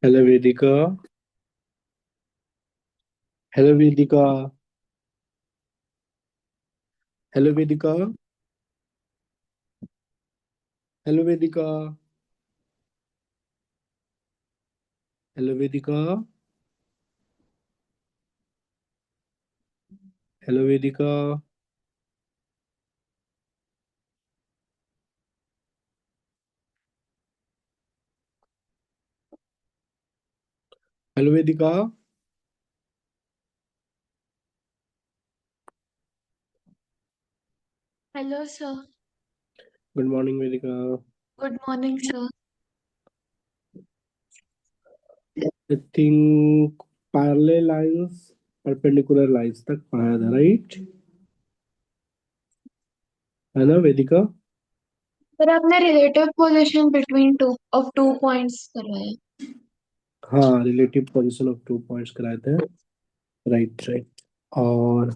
Hello Vedika. Hello Vedika. Hello Vedika. Hello Vedika. Hello Vedika. Hello Vedika. Hello Vedika. Hello sir. Good morning Vedika. Good morning sir. I think parallel lines perpendicular lines तक पढ़ाया था, right? है ना वेदिका? Sir आपने relative position between two of two points करवाया। हाँ, relative position of two points कराए थे। Right right. और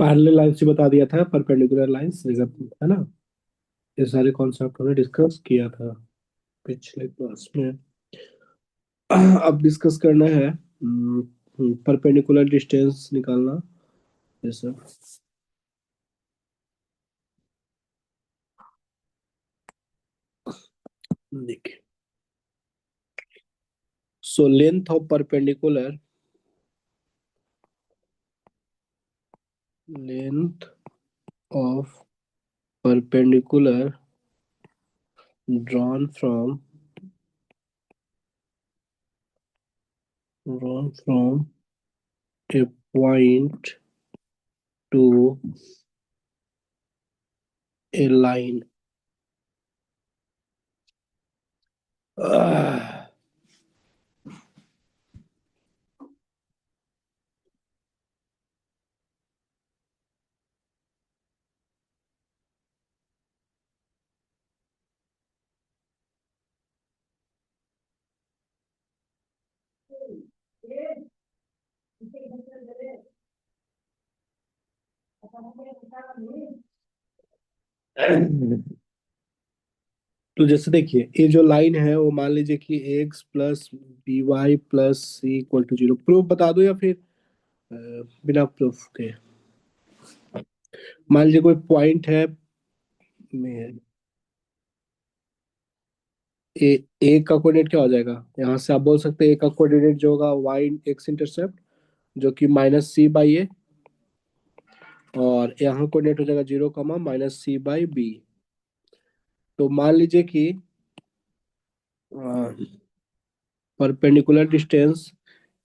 पैरेलल लाइंस से बता दिया था, परपेंडिकुलर लाइंस, है ना? ये सारे कॉन्सेप्ट हमने डिस्कस किया था पिछले क्लास में। अब डिस्कस करना है परपेंडिकुलर डिस्टेंस निकालना, ये सब। देखिए, so length of perpendicular, length of perpendicular drawn from a point to a line. Ah, तो जैसे देखिए, ये जो लाइन है वो मान लीजिए कि x plus B Y plus C equal to zero. Proof बता दो या फिर बिना प्रूफ के? मान लीजिए कोई पॉइंट है में, ए ए का कोऑर्डिनेट क्या हो जाएगा? यहाँ से आप बोल सकते हैं ए का कोऑर्डिनेट जो होगा वाई एक्स इंटरसेप्ट, जो कि माइनस सी बाई ए। और यहाँ कोऑर्डिनेट हो जाएगा zero comma minus C by B. तो मान लीजिए कि परपेंडिकुलर डिस्टेंस,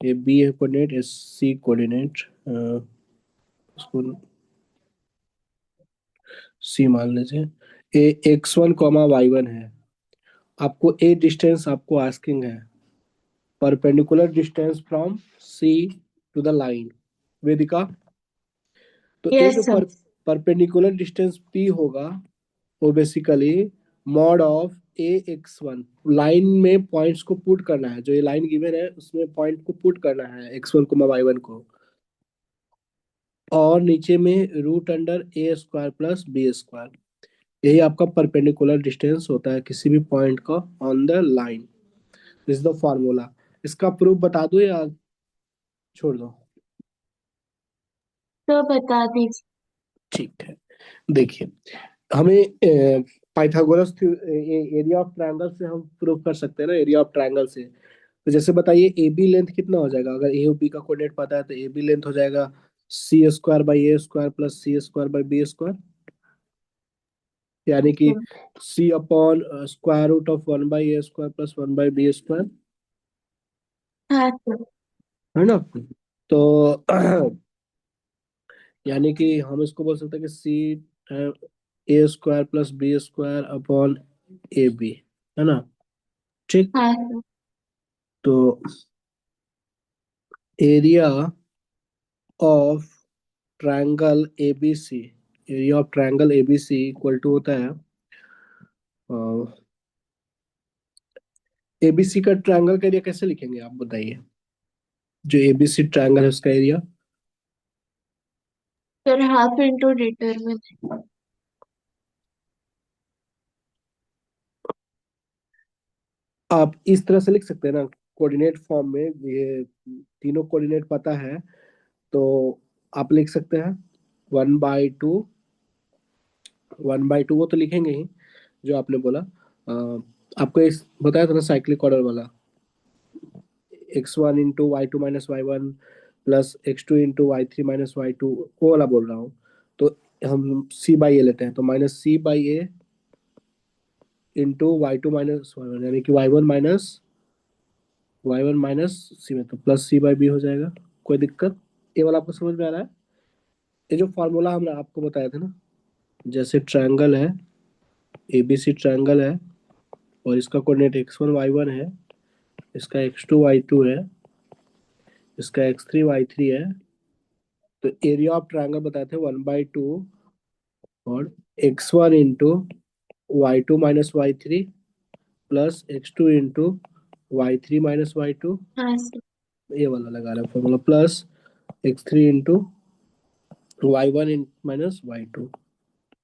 ये बी है कोऑर्डिनेट, ये सी कोऑर्डिनेट, उसको सी मान लीजिए। A x one comma Y one है। आपको ए डिस्टेंस आपको आस्किंग है, perpendicular distance from C to the line. Vedika, तो ये जो yes sir. Perpendicular distance P होगा, वो basically mod of A x one, line में पॉइंट्स को पुट करना है। जो ये लाइन गिवन है उसमें पॉइंट को पुट करना है, एक्स वन को वाई वन को। और नीचे में रूट अंडर ए स्क्वायर प्लस बी स्क्वायर। यही आपका परपेंडिकुलर डिस्टेंस होता है किसी भी पॉइंट का on the line. This is the formula. इसका प्रूफ बता दो या छोड़ दो? तो बता दीजिए। ठीक है। देखिए, हमें पाइथागोरस एरिया ऑफ ट्रायंगल से हम प्रूव कर सकते हैं ना, एरिया ऑफ ट्रायंगल से। तो जैसे बताइए, ए बी लेंथ कितना हो जाएगा? अगर ए और बी का कोऑर्डिनेट पता है तो ए बी लेंथ हो जाएगा C square by A square plus C square by B square. यानी कि C upon square root of one by A square plus one by B square, हाँ सर। है ना? तो यानी कि हम इसको बोल सकते हैं कि C A square plus B square upon A B, है ना? ठीक। हाँ सर। तो area of triangle ABC, area of triangle ABC equal to होता है एबीसी का ट्रायंगल का एरिया कैसे लिखेंगे आप बताइए? जो एबीसी ट्रायंगल है उसका area. Sir half into determinant. आप इस तरह से लिख सकते हैं ना, कोऑर्डिनेट फॉर्म में, ये तीनों कोऑर्डिनेट पता है तो आप लिख सकते हैं 1/2, 1/2 वो तो लिखेंगे ही जो आपने बोला। आपको इस बताया था ना साइक्लिक ऑर्डर वाला, x1 into y2 - y1 plus x2 into y3 - y2, वो वाला बोल रहा हूँ। तो हम c बाई ए लेते हैं, तो -c/a इंटू y2 - y1, यानी कि y1 - c में, तो प्लस c/b हो जाएगा। कोई दिक्कत? ये वाला आपको समझ में आ रहा है? ये जो फॉर्मूला हमने आपको बताया था ना, जैसे ट्रायंगल है, एबीसी ट्रायंगल है, और इसका कोऑर्डिनेट x1 y1 है, इसका x2 y2 है, इसका x3 y3 है। तो एरिया ऑफ ट्रायंगल बताए थे 1/2 और x1 into y2 - y3 plus x2 into y3 - y2, हाँ सर। ये वाला लगा रहा है formula, plus x3 into y1 - y2,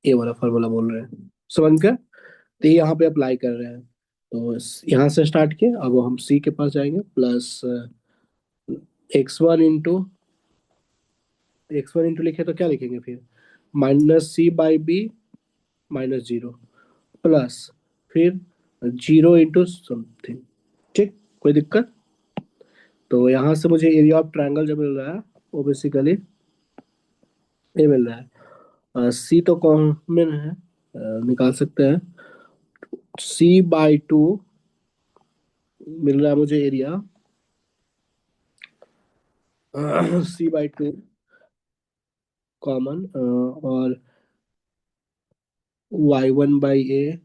ये वाला फॉर्मूला बोल रहे हैं। समझ गए? तो ये यहाँ पे अप्लाई कर रहे हैं। तो यहाँ से स्टार्ट किए, अब हम सी के पास जाएंगे। प्लस x1 इंटू लिखे तो क्या लिखेंगे फिर, -c/b -0, प्लस फिर 0 इंटू समथिंग। ठीक, कोई दिक्कत? तो यहाँ से मुझे एरिया ऑफ ट्रायंगल जो मिल रहा है वो बेसिकली ये मिल रहा है, सी तो कॉमन है, निकाल सकते हैं। c/2 मिल रहा है मुझे एरिया, c/2 कॉमन, और y1/a,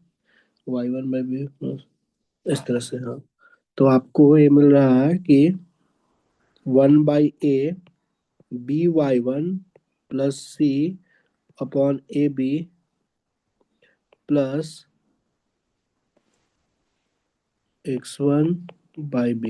y1/b, इस तरह से। हाँ, तो आपको ये मिल रहा है कि 1/a by1 plus c/ab plus x1/b।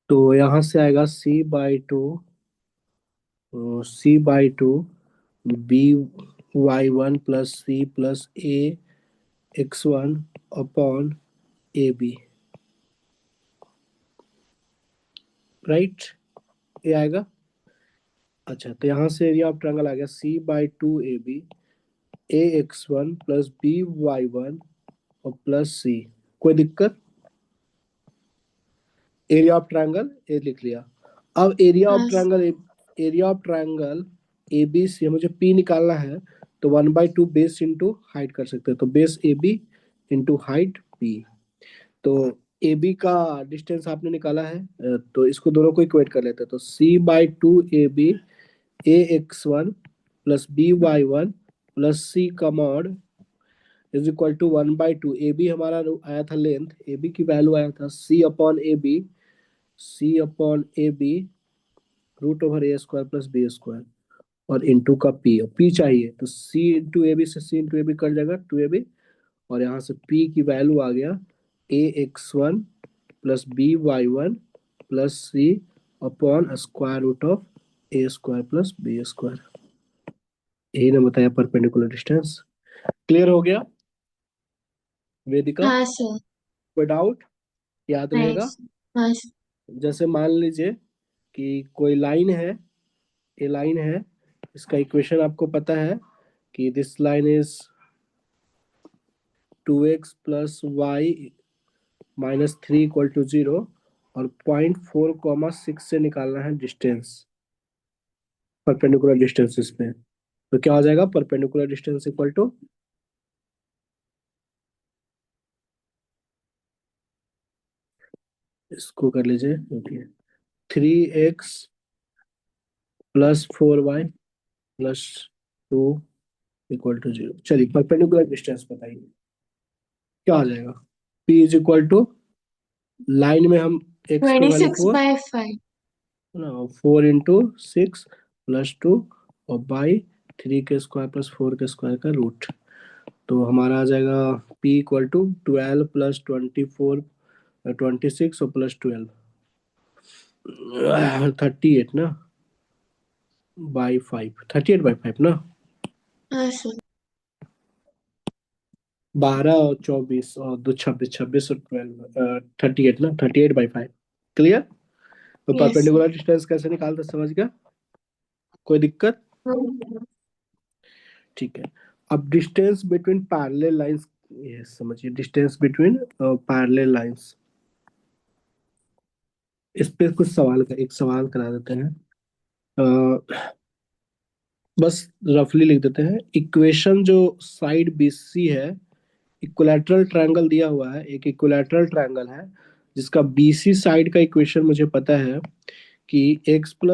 तो यहाँ से आएगा c/2 by1 plus c plus a x1/ab, right? ये आएगा। अच्छा, तो यहाँ से एरिया ऑफ ट्रायंगल आ गया c/2ab a x1 plus b y1 और प्लस c। कोई दिक्कत? एरिया ऑफ ट्रायंगल ए लिख लिया। अब हाँ area of triangle A B से मुझे पी निकालना है, तो 1/2 बेस इंटू हाइट कर सकते हैं, तो base A B into height P. तो ए बी का डिस्टेंस आपने निकाला है, तो इसको दोनों को इक्वेट कर लेते हैं। तो c/2ab a x1 plus b y1 plus c का mod is equal to 1/2। A B हमारा आया था लेंथ, ए बी की वैल्यू आया था c/a b √a² + b², और इंटू का पी, और पी चाहिए तो सी इंटू ए बी से सी इंटू ए बी कट जाएगा 2ab, और यहाँ से पी की वैल्यू आ गया a x1 plus b y1 plus c/√a² + b²। यही ना बताया परपेंडिकुलर डिस्टेंस। क्लियर हो गया वेदिका? हाँ सर। कोई डाउट? याद नहीं रहेगा? सर। हाँ सर। जैसे मान लीजिए कि कोई लाइन है, ये लाइन है, इसका इक्वेशन आपको पता है कि this line is 2x plus y -3 = 0, और 0.4, 6 से निकालना है डिस्टेंस, परपेंडिकुलर डिस्टेंस इसमें। तो क्या हो जाएगा, परपेंडिकुलर डिस्टेंस इक्वल टू, इसको कर लीजिए, okay, 3x plus 4y plus 2 = 0। चलिए परपेंडिकुलर डिस्टेंस बताइए क्या आ जाएगा। p is equal to, line में हम x को twenty value six 4, by five ना 4 × 6 + 2 और बाई 3 के स्क्वायर प्लस 4 के स्क्वायर का रूट। तो हमारा आ जाएगा P इक्वल टू 12 प्लस 24, 26 और प्लस 12, 38 ना, बाई 5, 38/5 ना। हाँ सर। 12 और 24 और 2 26, 26 और 12, 38 ना, 38/5। क्लियर। तो यस सर। परपेंडिकुलर डिस्टेंस कैसे निकालते समझ गया, कोई दिक्कत। ठीक है। अब डिस्टेंस बिटवीन पैरेलल लाइंस, ये समझिए, डिस्टेंस बिटवीन पैरेलल लाइंस, इस पे कुछ सवाल का एक सवाल करा देते हैं। बस रफली लिख देते हैं इक्वेशन। जो साइड बीसी है, इक्विलैटरल ट्रायंगल दिया हुआ है, एक इक्विलैटरल ट्रायंगल है जिसका बीसी साइड का इक्वेशन मुझे पता है कि x+y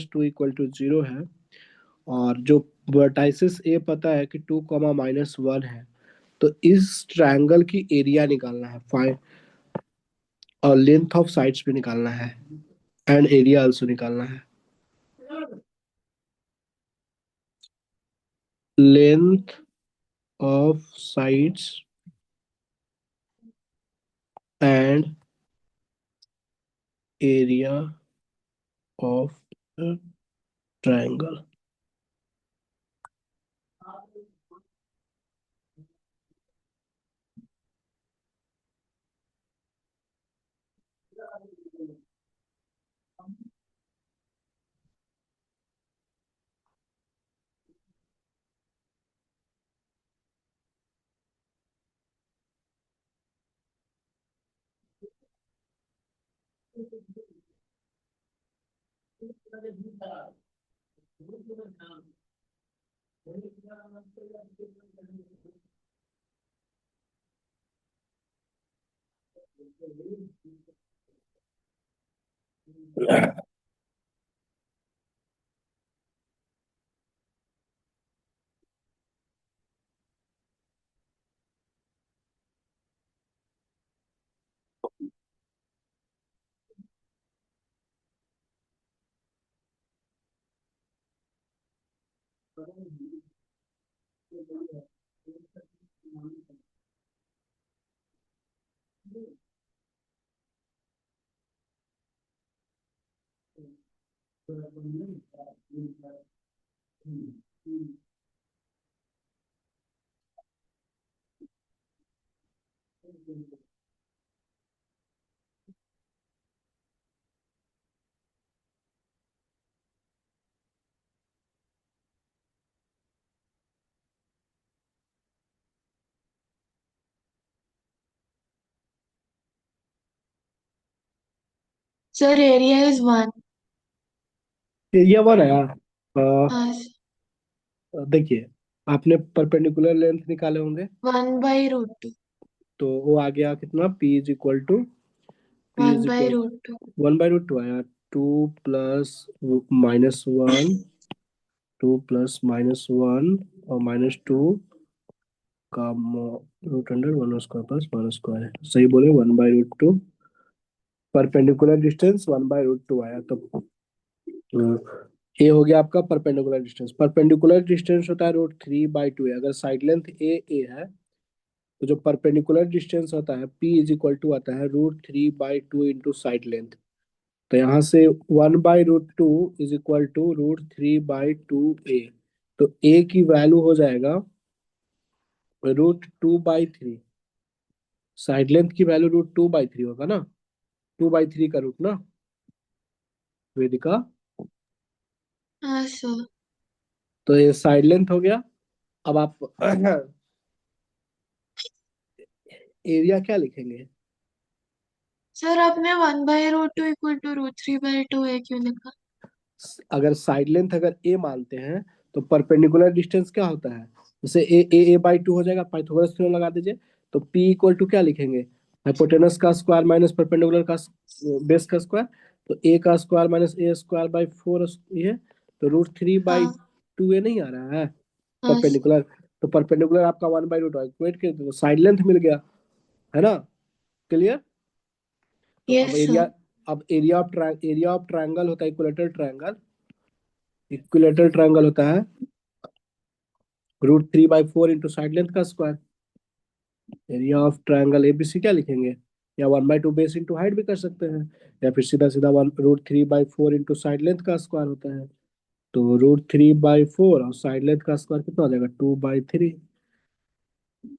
- 2 इक्वल टू 0 है, और जो वर्टाइसिस ए पता है कि 2, -1 है। तो इस ट्रायंगल की एरिया निकालना है, फाइव, और लेंथ ऑफ साइड्स भी निकालना है, एंड एरिया आल्सो निकालना है। Length of sides and area of triangle. Sir area is 1। Area 1 है यार। हाँ। देखिए, आपने परपेंडिकुलर लेंथ निकाले होंगे, 1/√2। तो वो आ गया कितना, P is equal to, P one is by equal root two 1/√2 आया। 2 प्लस -1, 2 प्लस -1 और -2 का रूट अंडर 1² प्लस 1² है, सही बोले, 1/√2। परपेंडिकुलर डिस्टेंस 1/√2 आया। तो ये हो गया आपका परपेंडिकुलर डिस्टेंस। परपेंडिकुलर डिस्टेंस होता है √3/2 है। अगर साइड लेंथ ए है, तो जो परपेंडिकुलर डिस्टेंस होता है P इज इक्वल टू आता है √3/2 इंटू साइड लेंथ। तो यहाँ से 1/√2 इज इक्वल टू √3/2a। तो a की वैल्यू हो जाएगा √2/3। साइड लेंथ की वैल्यू √2/3 होगा ना, 2/3 का रूट ना, वेदिका। हाँ सर। तो ये साइड लेंथ हो गया। अब आप एरिया क्या लिखेंगे। सर आपने 1/√2 इक्वल टू √3/2 है क्यों लिखा? अगर साइड लेंथ अगर ए मानते हैं, तो परपेंडिकुलर डिस्टेंस क्या होता है, जैसे ए/2 हो जाएगा, पाइथागोरस थ्योरम लगा दीजिए। तो पी इक्वल टू क्या लिखेंगे, हाइपोटेनस का स्क्वायर माइनस परपेंडिकुलर का बेस का स्क्वायर। तो ए का स्क्वायर माइनस A²/4 ये, तो √3/2 हाँ। ये नहीं आ रहा है हाँ। परपेंडिकुलर। तो परपेंडिकुलर आपका 1/√2 इक्वेट के, तो साइड लेंथ मिल गया, है ना। क्लियर। तो अब यस एरिया, सर। अब एरिया ऑफ ट्रायंगल होता है इक्विलेटरल ट्रायंगल। इक्विलेटरल ट्रायंगल होता है √3/4 इंटू साइड लेंथ का square. Area of triangle ABC क्या लिखेंगे, या 1/2 बेस इंटू हाइट भी कर सकते हैं, या फिर सीधा सीधा 1√3/4 इंटू साइड लेंथ का स्क्वायर होता है। तो √3/4 और साइड लेंथ का स्क्वायर कितना हो जाएगा, 2/3।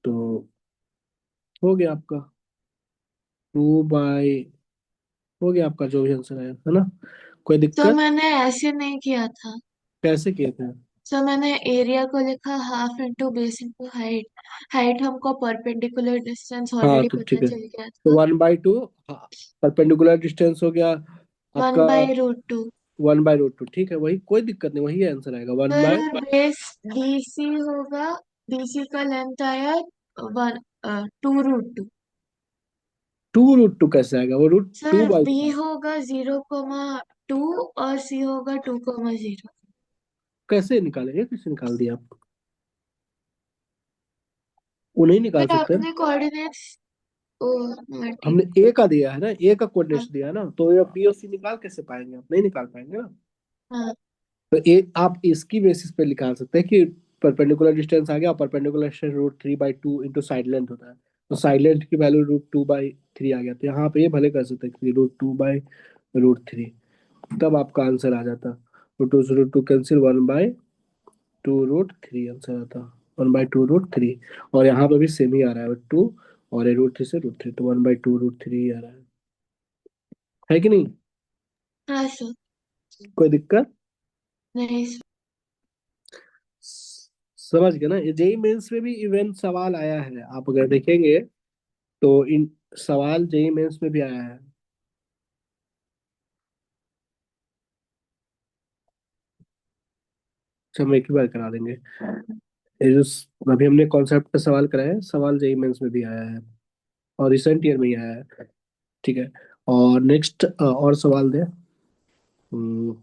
तो हो गया आपका 2 बाई, हो गया आपका जो भी आंसर है ना। कोई तो दिक्कत? मैंने ऐसे नहीं किया था। कैसे किए थे? तो मैंने एरिया को लिखा half into base into height. Height हमको परपेंडिकुलर डिस्टेंस हाँ ऑलरेडी तो पता ठीक है, चल गया तो था। 1/2, परपेंडिकुलर डिस्टेंस हो गया वन आपका बाई रूट टू 1/√2, ठीक है, वही कोई दिक्कत नहीं, वही आंसर आएगा वन फिर बाय बेस डीसी होगा। डीसी का लेंथ आया वन 2√2। 2√2 कैसे आएगा, वो root two sir by B होगा 0,2 और सी होगा 2,0। कैसे निकालेंगे, किससे निकाल दिया आप, वो नहीं निकाल फिर सकते। आपने कोऑर्डिनेट्स। ओ हाँ ठीक। हमने ए का दिया है ना, ए का कोऑर्डिनेट्स दिया है ना, तो ये बी और सी निकाल कैसे पाएंगे, आप नहीं निकाल पाएंगे ना। हाँ तो ए आप इसकी बेसिस पे निकाल सकते हैं कि परपेंडिकुलर डिस्टेंस आ गया, और perpendicular distance √3/2 into side length होता है, तो साइड लेंथ की वैल्यू √2/3 आ गया, तो यहाँ पे ये भले कर सकते हैं कि √2/√3, तब आपका आंसर आ जाता। टू से √2 कैंसिल, 1/2√3 आंसर आता, 1/2√3। और यहाँ पे भी सेम ही आ रहा है 2, और ये √3 से √3, तो 1/2√3 आ रहा है कि नहीं? हाँ सर। कोई दिक्कत? नहीं सर। समझ गए ना, जेई मेंस में भी इवेंट सवाल आया है, आप अगर देखेंगे तो इन सवाल जेई मेंस में भी आया है। अच्छा, हम एक ही बार करा देंगे, ये जो अभी हमने कॉन्सेप्ट पे सवाल कराया है, सवाल जेई मेंस में भी आया है, और रिसेंट ईयर में ही आया है। ठीक है, और नेक्स्ट और सवाल दे। हम्म,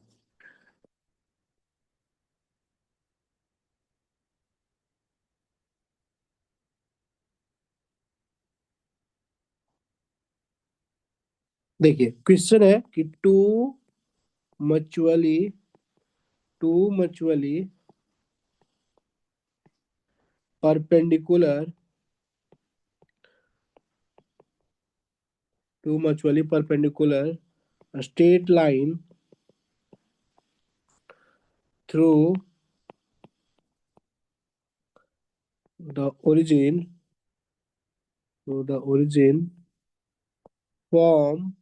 देखिए क्वेश्चन है कि mutually two mutually perpendicular straight line through the origin from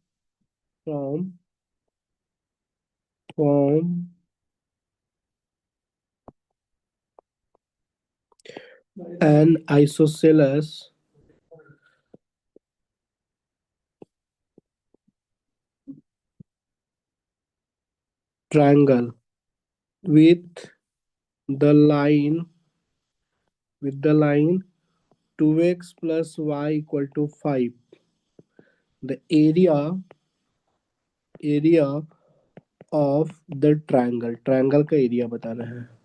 from from an isosceles triangle with the line with the line 2x plus y equal to 5, the area of the triangle का area बताना है।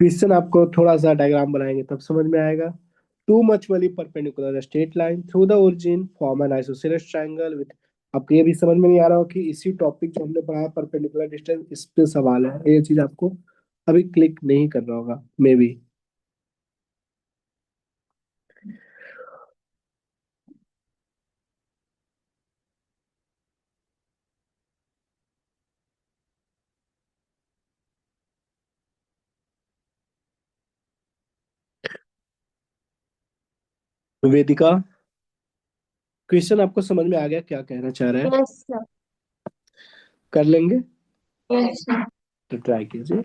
Question आपको थोड़ा सा diagram बनाएंगे तब समझ में आएगा। टू मच वाली perpendicular straight line through the origin form an isosceles triangle with, आपको ये भी समझ में नहीं आ रहा हो कि इसी टॉपिक जो हमने पढ़ा परपेंडिकुलर डिस्टेंस इस पे सवाल है, ये चीज आपको अभी क्लिक नहीं कर रहा होगा मे बी। वेदिका, क्वेश्चन आपको समझ में आ गया क्या कहना चाह रहा है? Yes sir. कर लेंगे, यस सर। तो ट्राई कीजिए।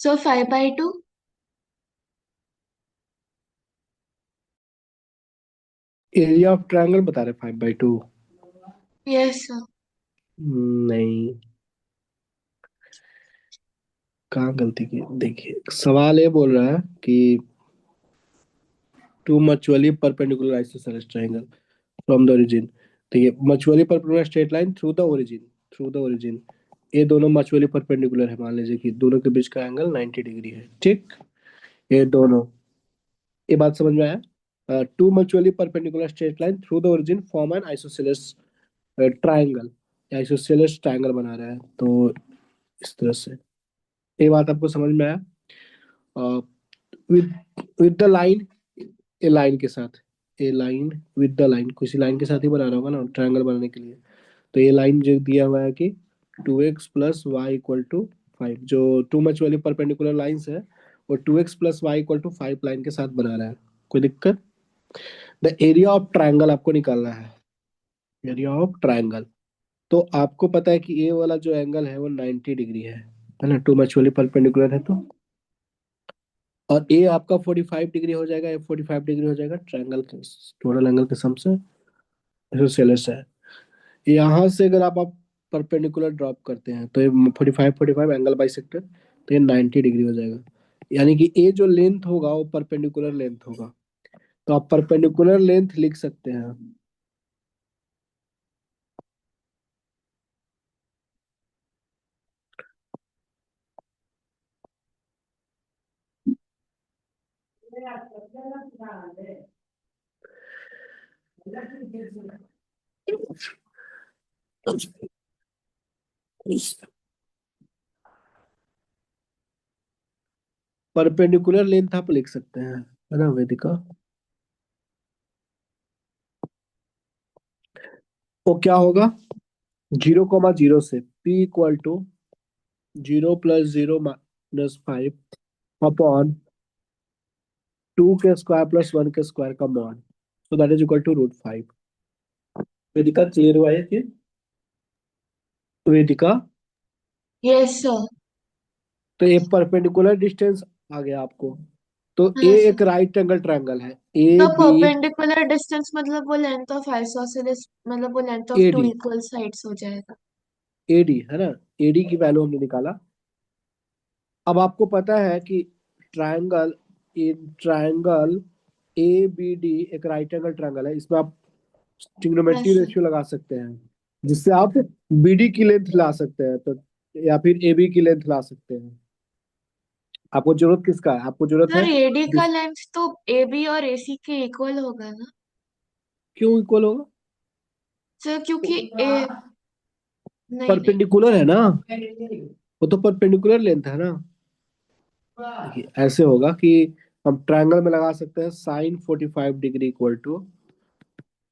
So 5/2. एरिया ऑफ ट्रायंगल बता रहे 5/2। Yes sir. नहीं, कहाँ गलती की, देखिए सवाल ये बोल रहा है कि two mutually perpendicular isosceles triangle from the origin. देखिए mutually perpendicular straight line through the origin, ये दोनों मचुअली परपेंडिकुलर है, मान लीजिए कि दोनों के बीच का एंगल 90 डिग्री है, ठीक। ये दोनों, ये बात समझ में आया। Two mutually perpendicular straight line through the origin form an isosceles triangle, isosceles triangle बना रहा है, तो इस तरह से। ये बात आपको समझ में आया। With with the line, A line के साथ, ए लाइन विद द लाइन, किसी लाइन के साथ ही बना रहा होगा ना ट्रायंगल बनाने के लिए। तो ये लाइन जो दिया हुआ है कि 2x + y = 5, जो टू मच वाली परपेंडिकुलर लाइंस है, वो 2x + y = 5 लाइन के साथ बना रहा है। कोई दिक्कत? द एरिया ऑफ ट्रायंगल आपको निकालना है, एरिया ऑफ ट्रायंगल। तो आपको पता है कि ये वाला जो एंगल है वो 90 डिग्री है ना, टू मच वाली परपेंडिकुलर है तो। और ए आपका 45 डिग्री हो जाएगा, ए 45 डिग्री हो जाएगा, ट्रायंगल के टोटल एंगल के सम से आइसोसेलेस है। यहाँ से अगर आप परपेंडिकुलर ड्रॉप करते हैं तो ये 45 एंगल बाइसेक्टर, तो ये 90 डिग्री हो जाएगा। यानी कि ये जो लेंथ होगा वो परपेंडिकुलर लेंथ होगा, तो आप परपेंडिकुलर लेंथ लिख सकते हैं। परपेंडिकुलर लेंथ आप लिख सकते हैं, है ना वेदिका? वो क्या होगा, 0,0 से P = 0 + 0 - 5 अपॉन 2 के स्क्वायर + 1 के स्क्वायर का mod, so that is equal to √5। Vedika clear हुआ है कि? वेदिका, Yes sir. तो ये परपेंडिकुलर डिस्टेंस आ गया आपको। तो ए हाँ सर। एक राइट एंगल ट्रायंगल है, ए तो बी परपेंडिकुलर डिस्टेंस मतलब वो लेंथ ऑफ आइसोसेलेस, मतलब वो length of A to D, equal sides हो जाएगा। ए डी है ना, ए डी की वैल्यू हमने निकाला। अब आपको पता है कि triangle, triangle A B D एक राइट एंगल ट्रायंगल है, इसमें आप हाँ ट्रिग्नोमेट्री सर। रेशियो लगा सकते हैं, जिससे आप बीडी की लेंथ ला सकते हैं, तो या फिर ए बी की लेंथ ला सकते हैं। आपको जरूरत किसका है? आपको जरूरत है सर एडी का लेंथ तो ए बी और ए सी के इक्वल होगा ना? क्यों इक्वल होगा? सर क्योंकि ए, नहीं नहीं। परपेंडिकुलर है ना, वो तो परपेंडिकुलर लेंथ है ना। देखिए ऐसे होगा कि हम ट्रायंगल में लगा सकते हैं sin 45 degree =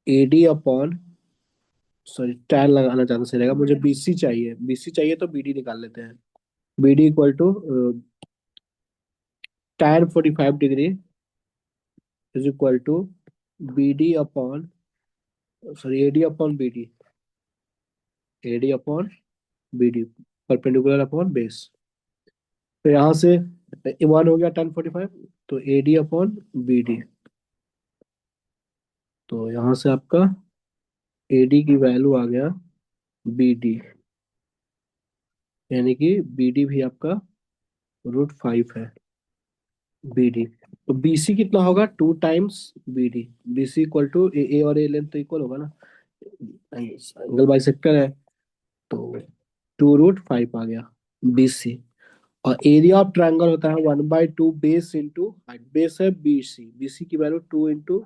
AD upon, sorry tan लगाना ज्यादा सही रहेगा, मुझे BC चाहिए, BC चाहिए तो BD निकाल लेते हैं। BD = tan 45 degree BD upon, sorry AD upon BD perpendicular upon base. तो यहाँ से 1 हो गया tan 45, तो AD/BD, तो यहाँ से आपका AD की वैल्यू आ गया BD, यानी कि BD भी आपका √5 है, BD। तो BC कितना होगा, 2 टाइम्स BD। BC = ए और ए लेंथ तो इक्वल होगा ना, एंगल बाइसेक्टर है, तो 2√5 आ गया BC। और एरिया ऑफ ट्रायंगल होता है 1/2 बेस इंटू हाइट, बेस है BC, BC की वैल्यू 2 ×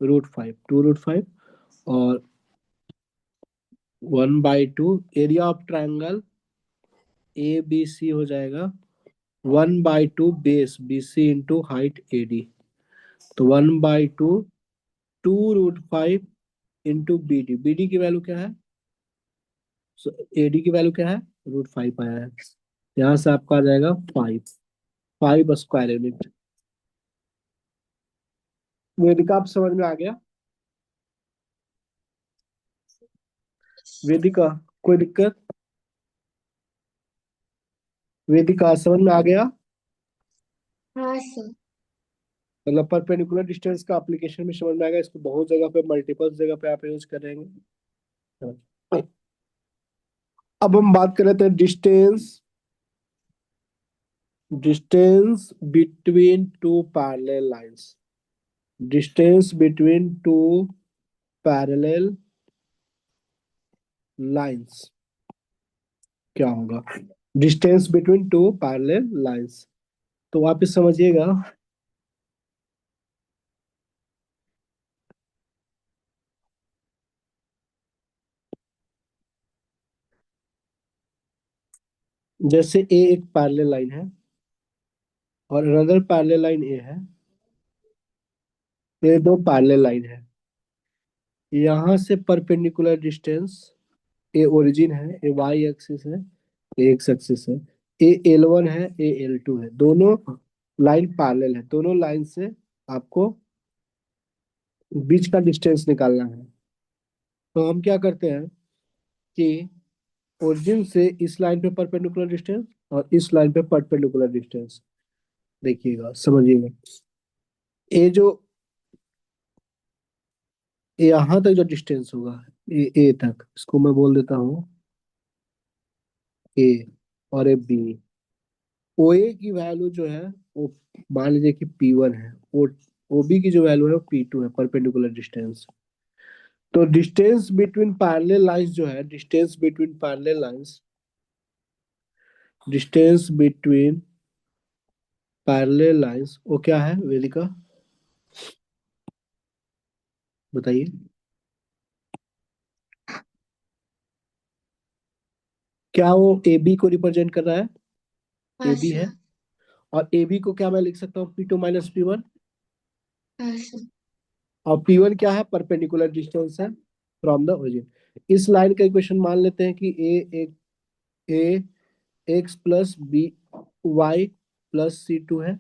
√5, और 1/2 एरिया ऑफ ट्रायंगल ABC हो जाएगा 1/2 base BC into height AD, तो 1/2 2√5 इंटू BD की वैल्यू क्या है, AD की वैल्यू क्या है, √5 आया है। यहाँ से आपका आ जाएगा 5 स्क्वायर यूनिट। वेदिका आप समझ में आ गया? वेदिका, कोई दिक्कत? वेदिका समझ में आ गया? हाँ सर। मतलब परपेंडिकुलर डिस्टेंस का एप्लीकेशन भी समझ में आएगा, इसको बहुत जगह पे, मल्टीपल जगह पे आप यूज करेंगे। अब हम बात कर रहे थे distance, distance between two parallel lines, distance between two parallel lines क्या होगा? Distance between two parallel lines, तो वापस समझिएगा। जैसे ए एक पैरेलल लाइन है और अनदर पैरेलल लाइन ए है, ये दो पैरेलल लाइन है। यहाँ से परपेंडिकुलर डिस्टेंस, ए ओरिजिन है, ए वाई एक्सिस है, ए एक्स एक्सिस है, ए एल वन है, ए एल टू है, दोनों लाइन पैरेलल है, दोनों लाइन से आपको बीच का डिस्टेंस निकालना है। तो हम क्या करते हैं कि ओरिजिन से इस लाइन पे परपेंडिकुलर डिस्टेंस और इस लाइन पे परपेंडिकुलर डिस्टेंस, देखिएगा समझिएगा। ये जो यहाँ तक जो डिस्टेंस होगा, ए तक, इसको मैं बोल देता हूँ ए, और ए बी। ओ ए की वैल्यू जो है वो मान लीजिए कि पी वन है, ओ बी की जो वैल्यू है वो पी टू है, परपेंडिकुलर डिस्टेंस। तो डिस्टेंस बिटवीन पैरेलल लाइंस जो है, distance between parallel lines, distance between parallel lines वो क्या है वेदिका, बताइए। क्या वो ए बी को रिप्रेजेंट कर रहा है? ए हाँ बी है, सर। और ए बी को क्या मैं लिख सकता हूँ, P two minus P one. हाँ सर। और पी वन क्या है, परपेंडिकुलर डिस्टेंस है फ्रॉम द ओरिजिन। इस लाइन का इक्वेशन मान लेते हैं कि ए x plus B Y plus C two है,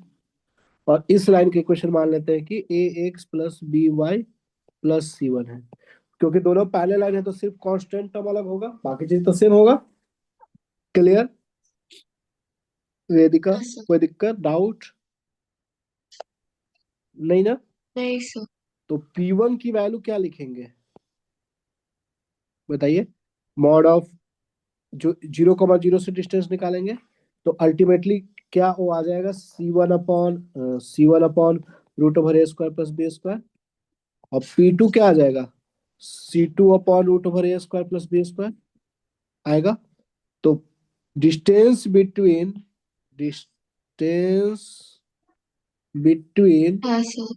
और इस लाइन के इक्वेशन मान लेते हैं कि ए x plus B Y plus C one है। क्योंकि दोनों पैरेलल लाइन है तो सिर्फ कांस्टेंट टर्म अलग होगा, बाकी चीज तो सेम होगा। क्लियर वेदिका? हाँ सर। कोई दिक्कत, डाउट? नहीं ना? नहीं सर। तो पी वन की वैल्यू क्या लिखेंगे, बताइए। मॉड ऑफ, जो 0,0 से डिस्टेंस निकालेंगे, तो अल्टीमेटली क्या वो आ जाएगा, सी वन अपॉन रूट ओवर ए स्क्वायर प्लस बी स्क्वायर। और पी टू क्या आ जाएगा, C2/√ए स्क्वायर प्लस बी स्क्वायर आएगा। तो डिस्टेंस बिटवीन, डिस्टेंस बिटवीन हाँ सर।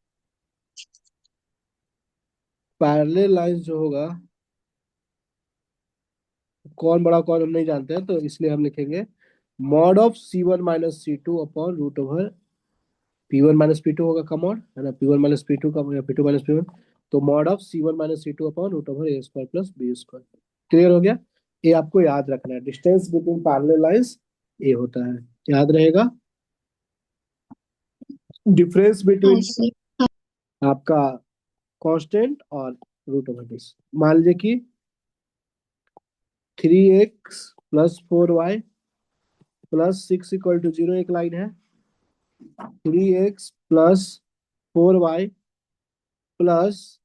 पैरेलल लाइंस जो होगा, कौन बड़ा कौन हम नहीं जानते हैं, तो इसलिए हम लिखेंगे mod of C1 - C2/√ओवर P1 - P2 होगा का मॉड, है ना, P1 - P2 का, या P2 - P1। तो मॉड ऑफ C1 - C2/√ओवर A square plus B square. Clear हो गया? ये आपको याद रखना है, डिस्टेंस बिटवीन पैरेलल लाइंस ये होता है, याद रहेगा। डिफरेंस हाँ बिटवीन सर। आपका कांस्टेंट और रूट ओवर दिस, मान लीजिए कि 3x + 4y + 6 = 0 एक लाइन है, 3x + 4y प्लस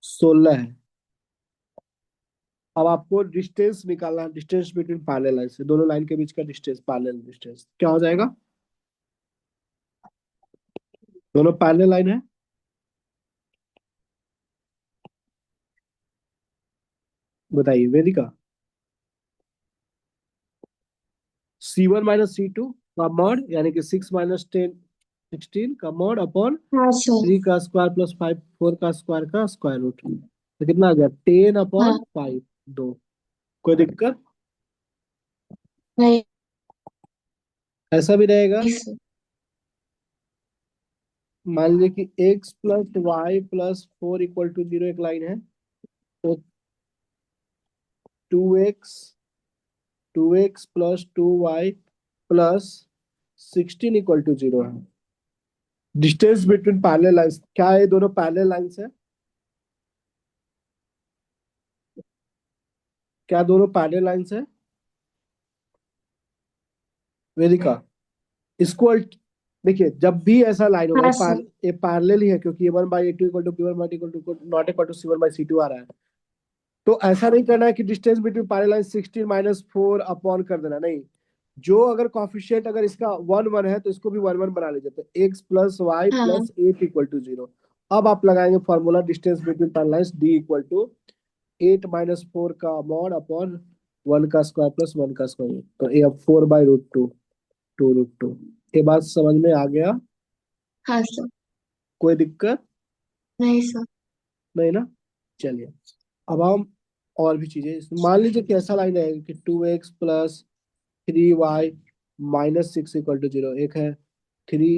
16 है। अब आपको डिस्टेंस निकालना है, डिस्टेंस बिटवीन पैरेलल लाइन से, दोनों लाइन के बीच का डिस्टेंस, पैरेलल डिस्टेंस क्या हो जाएगा, दोनों पैरेलल लाइन है, बताइए वेदिका। C1 - C2 का मॉड, यानी कि 6 - 10 16 का मॉड अपॉन हाँ सर। 3 का स्क्वायर प्लस 5 4 का स्क्वायर का स्क्वायर रूट, तो कितना आ गया, 10/5 दो। कोई दिक्कत? नहीं ऐसा भी रहेगा। सर। मान लीजिए कि x + y + 4 = 0 एक लाइन है, तो 2x + 2y + 16 = 0 है। डिस्टेंस बिटवीन पैरेलल लाइंस क्या है, दोनों पैरेलल लाइंस है। क्या दोनों पैरेलल लाइंस है वेदिका? इसको देखिए, जब भी ऐसा लाइन होगा, हाँ सर। ये पैरेलल ही है, क्योंकि A1/A2 equal to B1/T equal to not equal to C1/C2 आ रहा है। तो ऐसा नहीं करना है कि distance between parallel line 16 minus 4 upon कर देना, नहीं। जो अगर कॉफिशिएंट अगर इसका 1 1 है तो इसको भी 1 1 बना लीजिए, तो x प्लस वाई हाँ प्लस 8 इक्वल टू 0। अब आप लगाएंगे formula distance between parallel lines d equal to 8 minus 4 का मॉड अपॉन 1 का स्क्वायर प्लस 1 का स्क्वायर, तो ये अब 4/√2, 2√2। ये बात समझ में आ गया? हाँ सर। कोई दिक्कत नहीं सर। नहीं ना? चलिए, अब हम और भी चीजें मान लीजिए कैसा लाइन है कि 2x plus 3y minus 6 equal to 0। एक है थ्री,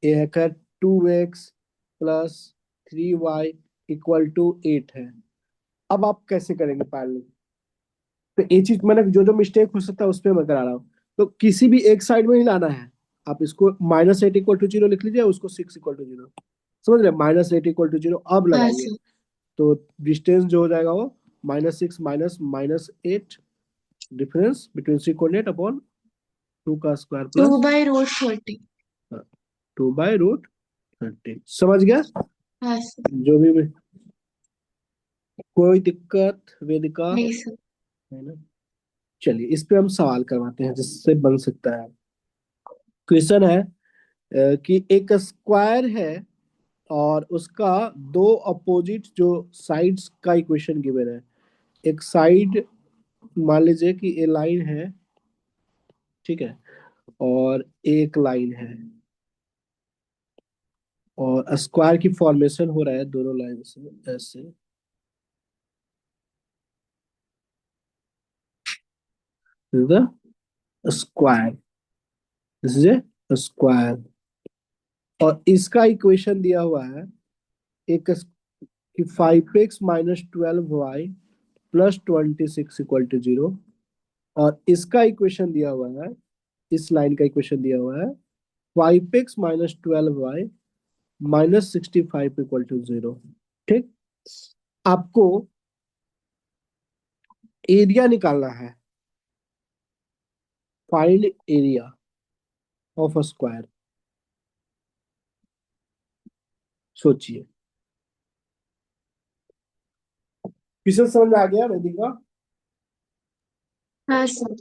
एक है 2x plus 3y equal to 8 है। अब आप कैसे करेंगे पैरेलल? तो ये चीज मैंने जो जो मिस्टेक हो सकता है उस पर मैं करा रहा हूँ। तो किसी भी एक साइड में ही लाना है। आप इसको -8 इक्वल टू 0 लिख लीजिए, उसको 6 इक्वल टू 0। समझ रहे? -8 इक्वल टू 0 अब हाँ लगाइए। सर। तो डिस्टेंस जो हो जाएगा वो -6 माइनस -8, डिफरेंस बिटवीन 6 अपॉन 2 का square two plus by root 30। 2/√30। समझ गया? हाँ सर। जो भी मैं, कोई दिक्कत वेदिका? नहीं सर। है ना? चलिए, इस पे हम सवाल करवाते हैं जिससे बन सकता है। क्वेश्चन है कि एक स्क्वायर है और उसका दो अपोजिट जो साइड्स का इक्वेशन गिवन है। एक साइड मान लीजिए कि ये लाइन है, ठीक है, और एक लाइन है, और स्क्वायर की फॉर्मेशन हो रहा है दोनों लाइन से ऐसे। The square, this is A square, और इसका इक्वेशन दिया हुआ है एक कि 5x minus 12y plus 26 equal to 0। और इसका इक्वेशन दिया हुआ है, इस लाइन का इक्वेशन दिया हुआ है 5x minus 12y minus 65 equal to 0। ठीक। आपको एरिया निकालना है, find area of a square. सोचिए, किसे समझ में आ गया वेदिका? हाँ सर।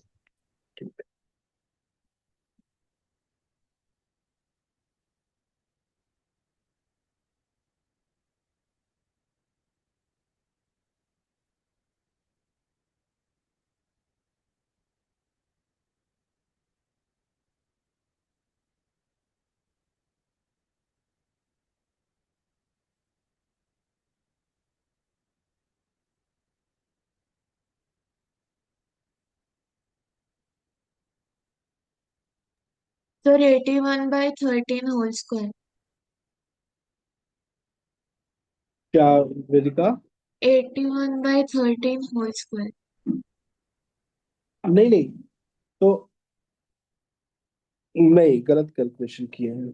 Sir 81/13 whole square. क्या वेदिका? 81/13 होल स्क्वायर। नहीं नहीं, तो नहीं, गलत कैलकुलेशन किए हैं।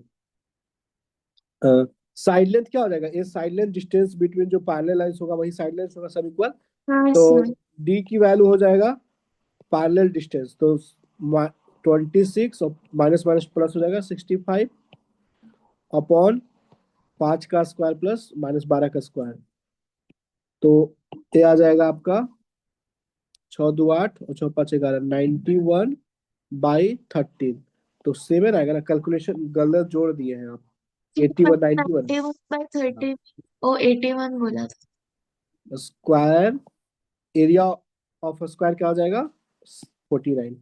साइड लेंथ क्या हो जाएगा? ये साइड लेंथ डिस्टेंस बिटवीन जो पैरेलल लाइंस होगा वही साइड लेंथ होगा, सब इक्वल। हाँ तो सर। डी की वैल्यू हो जाएगा पैरेलल डिस्टेंस, तो 26 और माइनस माइनस प्लस हो जाएगा 65 अपॉन 5 का स्क्वायर प्लस -12 का स्क्वायर। तो ये आ जाएगा आपका 6 2 8 और 6 5 11, 91/13। तो 7 आएगा ना? कैलकुलेशन गलत जोड़ दिए हैं आप। 81 91 91/13। ओ 81 बोला था। स्क्वायर एरिया ऑफ स्क्वायर क्या हो जाएगा? 49,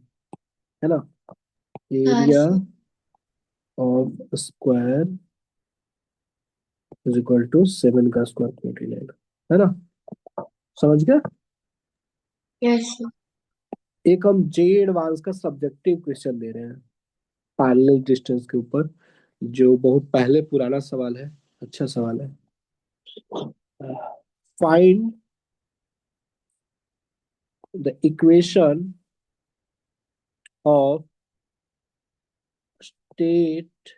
है ना? हाँ area sir. Of square is equal to 7 का स्क्वायर 49, है ना? समझ गया? Yes sir. एक हम जे एडवांस का सब्जेक्टिव क्वेश्चन दे रहे हैं पैरेलल डिस्टेंस के ऊपर, जो बहुत पहले पुराना सवाल है, अच्छा सवाल है। Find the equation of straight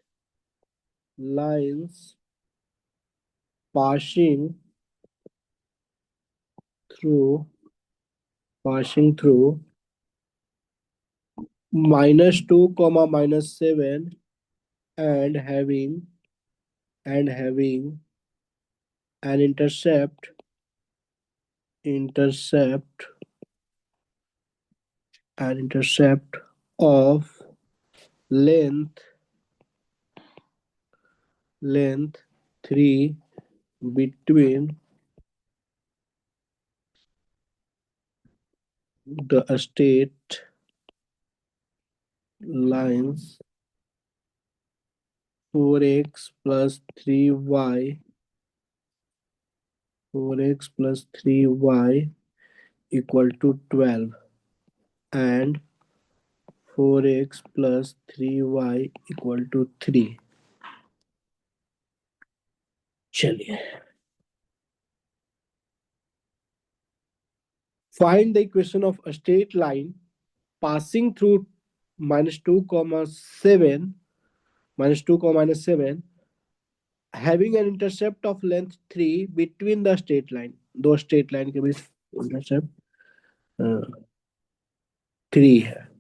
lines passing through passing through -2 comma -7 and having an intercept intercept of length length 3 between the state lines 4x plus 3y 4x plus 3y equal to 12 and 4x plus 3y equal to 3. चलिए, find the equation of a straight line passing through -2 comma 7 -2 comma -7 having an intercept of length 3 between the straight line. दो straight line के बीच intercept 3 है.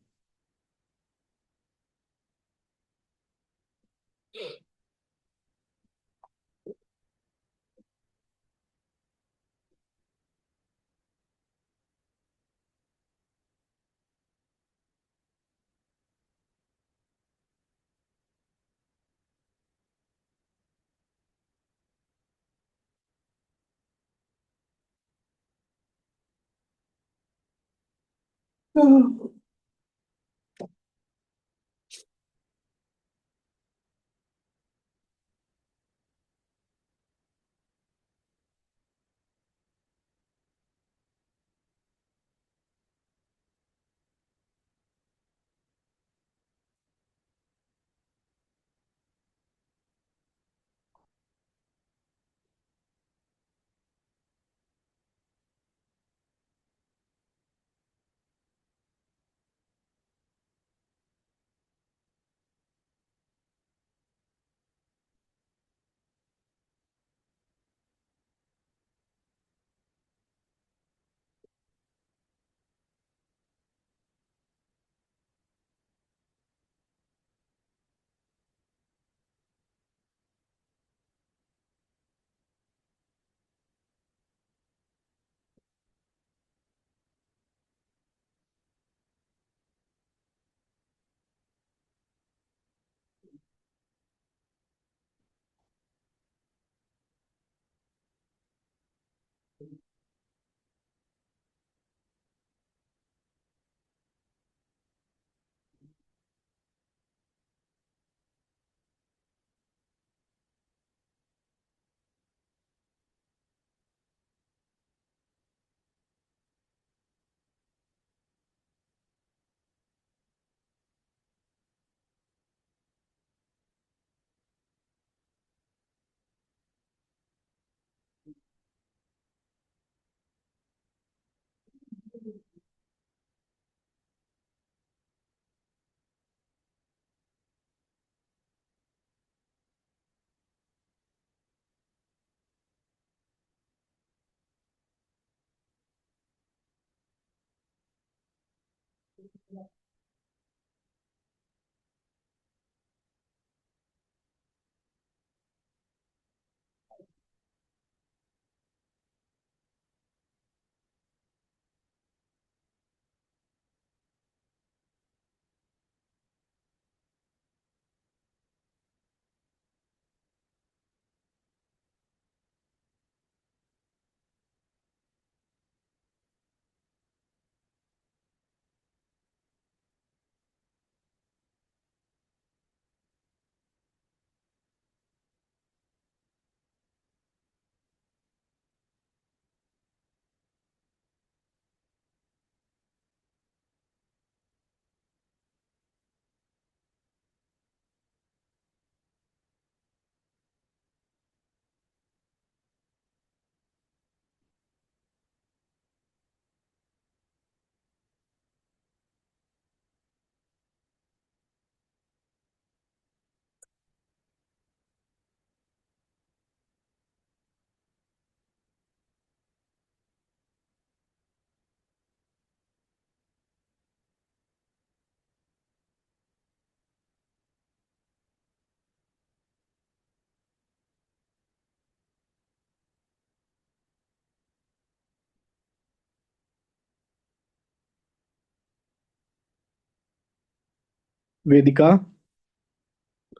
वेदिका,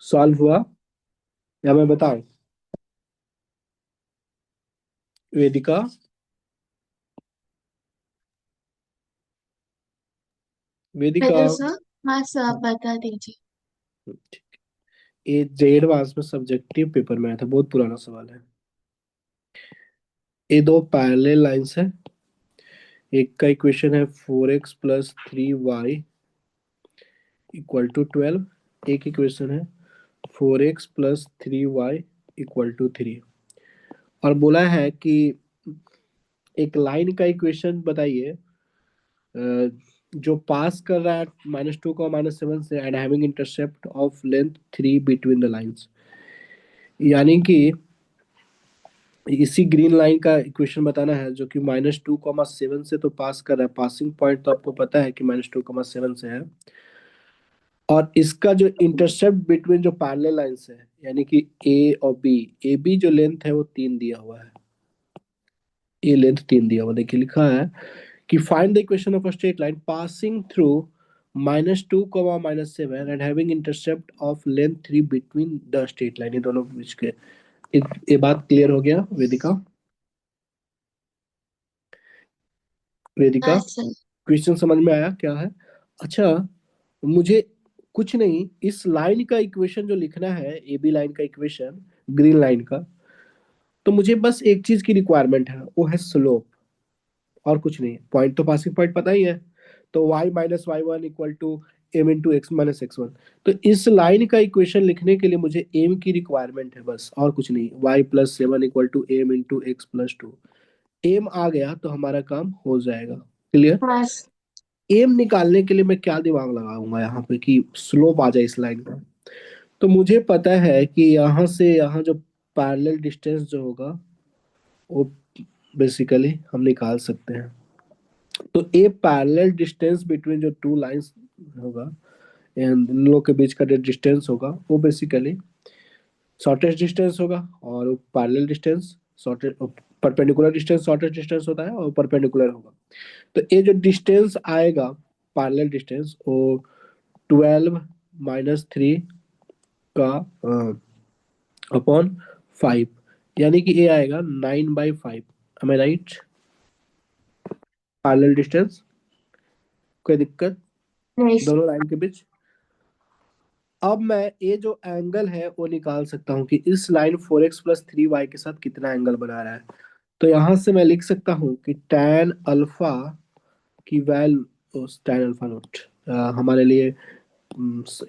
solve हुआ या मैं बताऊं? Vedika, Vedika. Hello sir. हाँ sir, आप बता दीजिए। ये जे एडवांस में सब्जेक्टिव पेपर में आया था, बहुत पुराना सवाल है। ये दो पैरेलल लाइंस है। एक का इक्वेशन है 4x + 3y इक्वल टू 12। एक इक्वेशन है 4x + 3y इक्वल टू 3। और बोला है कि एक लाइन का इक्वेशन बताइए जो पास कर रहा है -2 को -7 से and having intercept of length 3 between the lines. यानी कि इसी ग्रीन लाइन का इक्वेशन बताना है जो कि -2, 7 से तो पास कर रहा है। पासिंग पॉइंट तो आपको पता है कि -2, 7 से है। और इसका जो इंटरसेप्ट बिटवीन जो पैरेलल लाइंस है, यानी कि ए और बी, ए बी जो लेंथ है वो 3 दिया हुआ है। ये लेंथ 3 दिया हुआ, देखिए लिखा है कि find the equation of a straight line passing through -2, -7 and having intercept of length 3 between the straight line. ये दोनों बीच के ये बात क्लियर हो गया वेदिका? वेदिका, हाँ सर। क्वेश्चन समझ में आया क्या है? अच्छा, मुझे कुछ नहीं, इस लाइन का इक्वेशन जो लिखना है, ए बी लाइन का इक्वेशन, ग्रीन लाइन का, तो मुझे बस एक चीज की रिक्वायरमेंट है, वो है स्लोप। और कुछ नहीं। पॉइंट तो पासिंग पॉइंट पता ही है। तो y - y1 equal to m × x - x1। तो इस लाइन का इक्वेशन लिखने के लिए मुझे m की रिक्वायरमेंट है बस, और कुछ नहीं। y + 7 equal to m × x + 2। M आ गया तो हमारा काम हो जाएगा। क्लियर? हाँ एम निकालने के लिए मैं क्या दिमाग लगाऊंगा यहाँ पे कि स्लोप आ जाए इस लाइन का। तो मुझे पता है कि यहाँ से यहाँ जो पैरेलल डिस्टेंस जो होगा वो बेसिकली हम निकाल सकते हैं। तो ए पैरेलल डिस्टेंस बिटवीन जो टू लाइंस होगा, इन लोग के बीच का जो डिस्टेंस होगा वो बेसिकली शॉर्टेस्ट डिस्टेंस होगा। और parallel distance shortest, perpendicular distance shortest distance होता है और परपेंडिकुलर होगा। तो ये जो डिस्टेंस आएगा पैरेलल डिस्टेंस, वो 12 - 3 का अपॉन 5, यानी कि ये आएगा 9/5। am I right? Parallel distance, कोई दिक्कत नहीं दोनों लाइन के बीच? अब मैं ये जो एंगल है वो निकाल सकता हूँ कि इस लाइन 4x + 3y के साथ कितना एंगल बना रहा है। तो यहां से मैं लिख सकता हूँ कि tan अल्फा की वैल्यू, tan अल्फा नोट हमारे लिए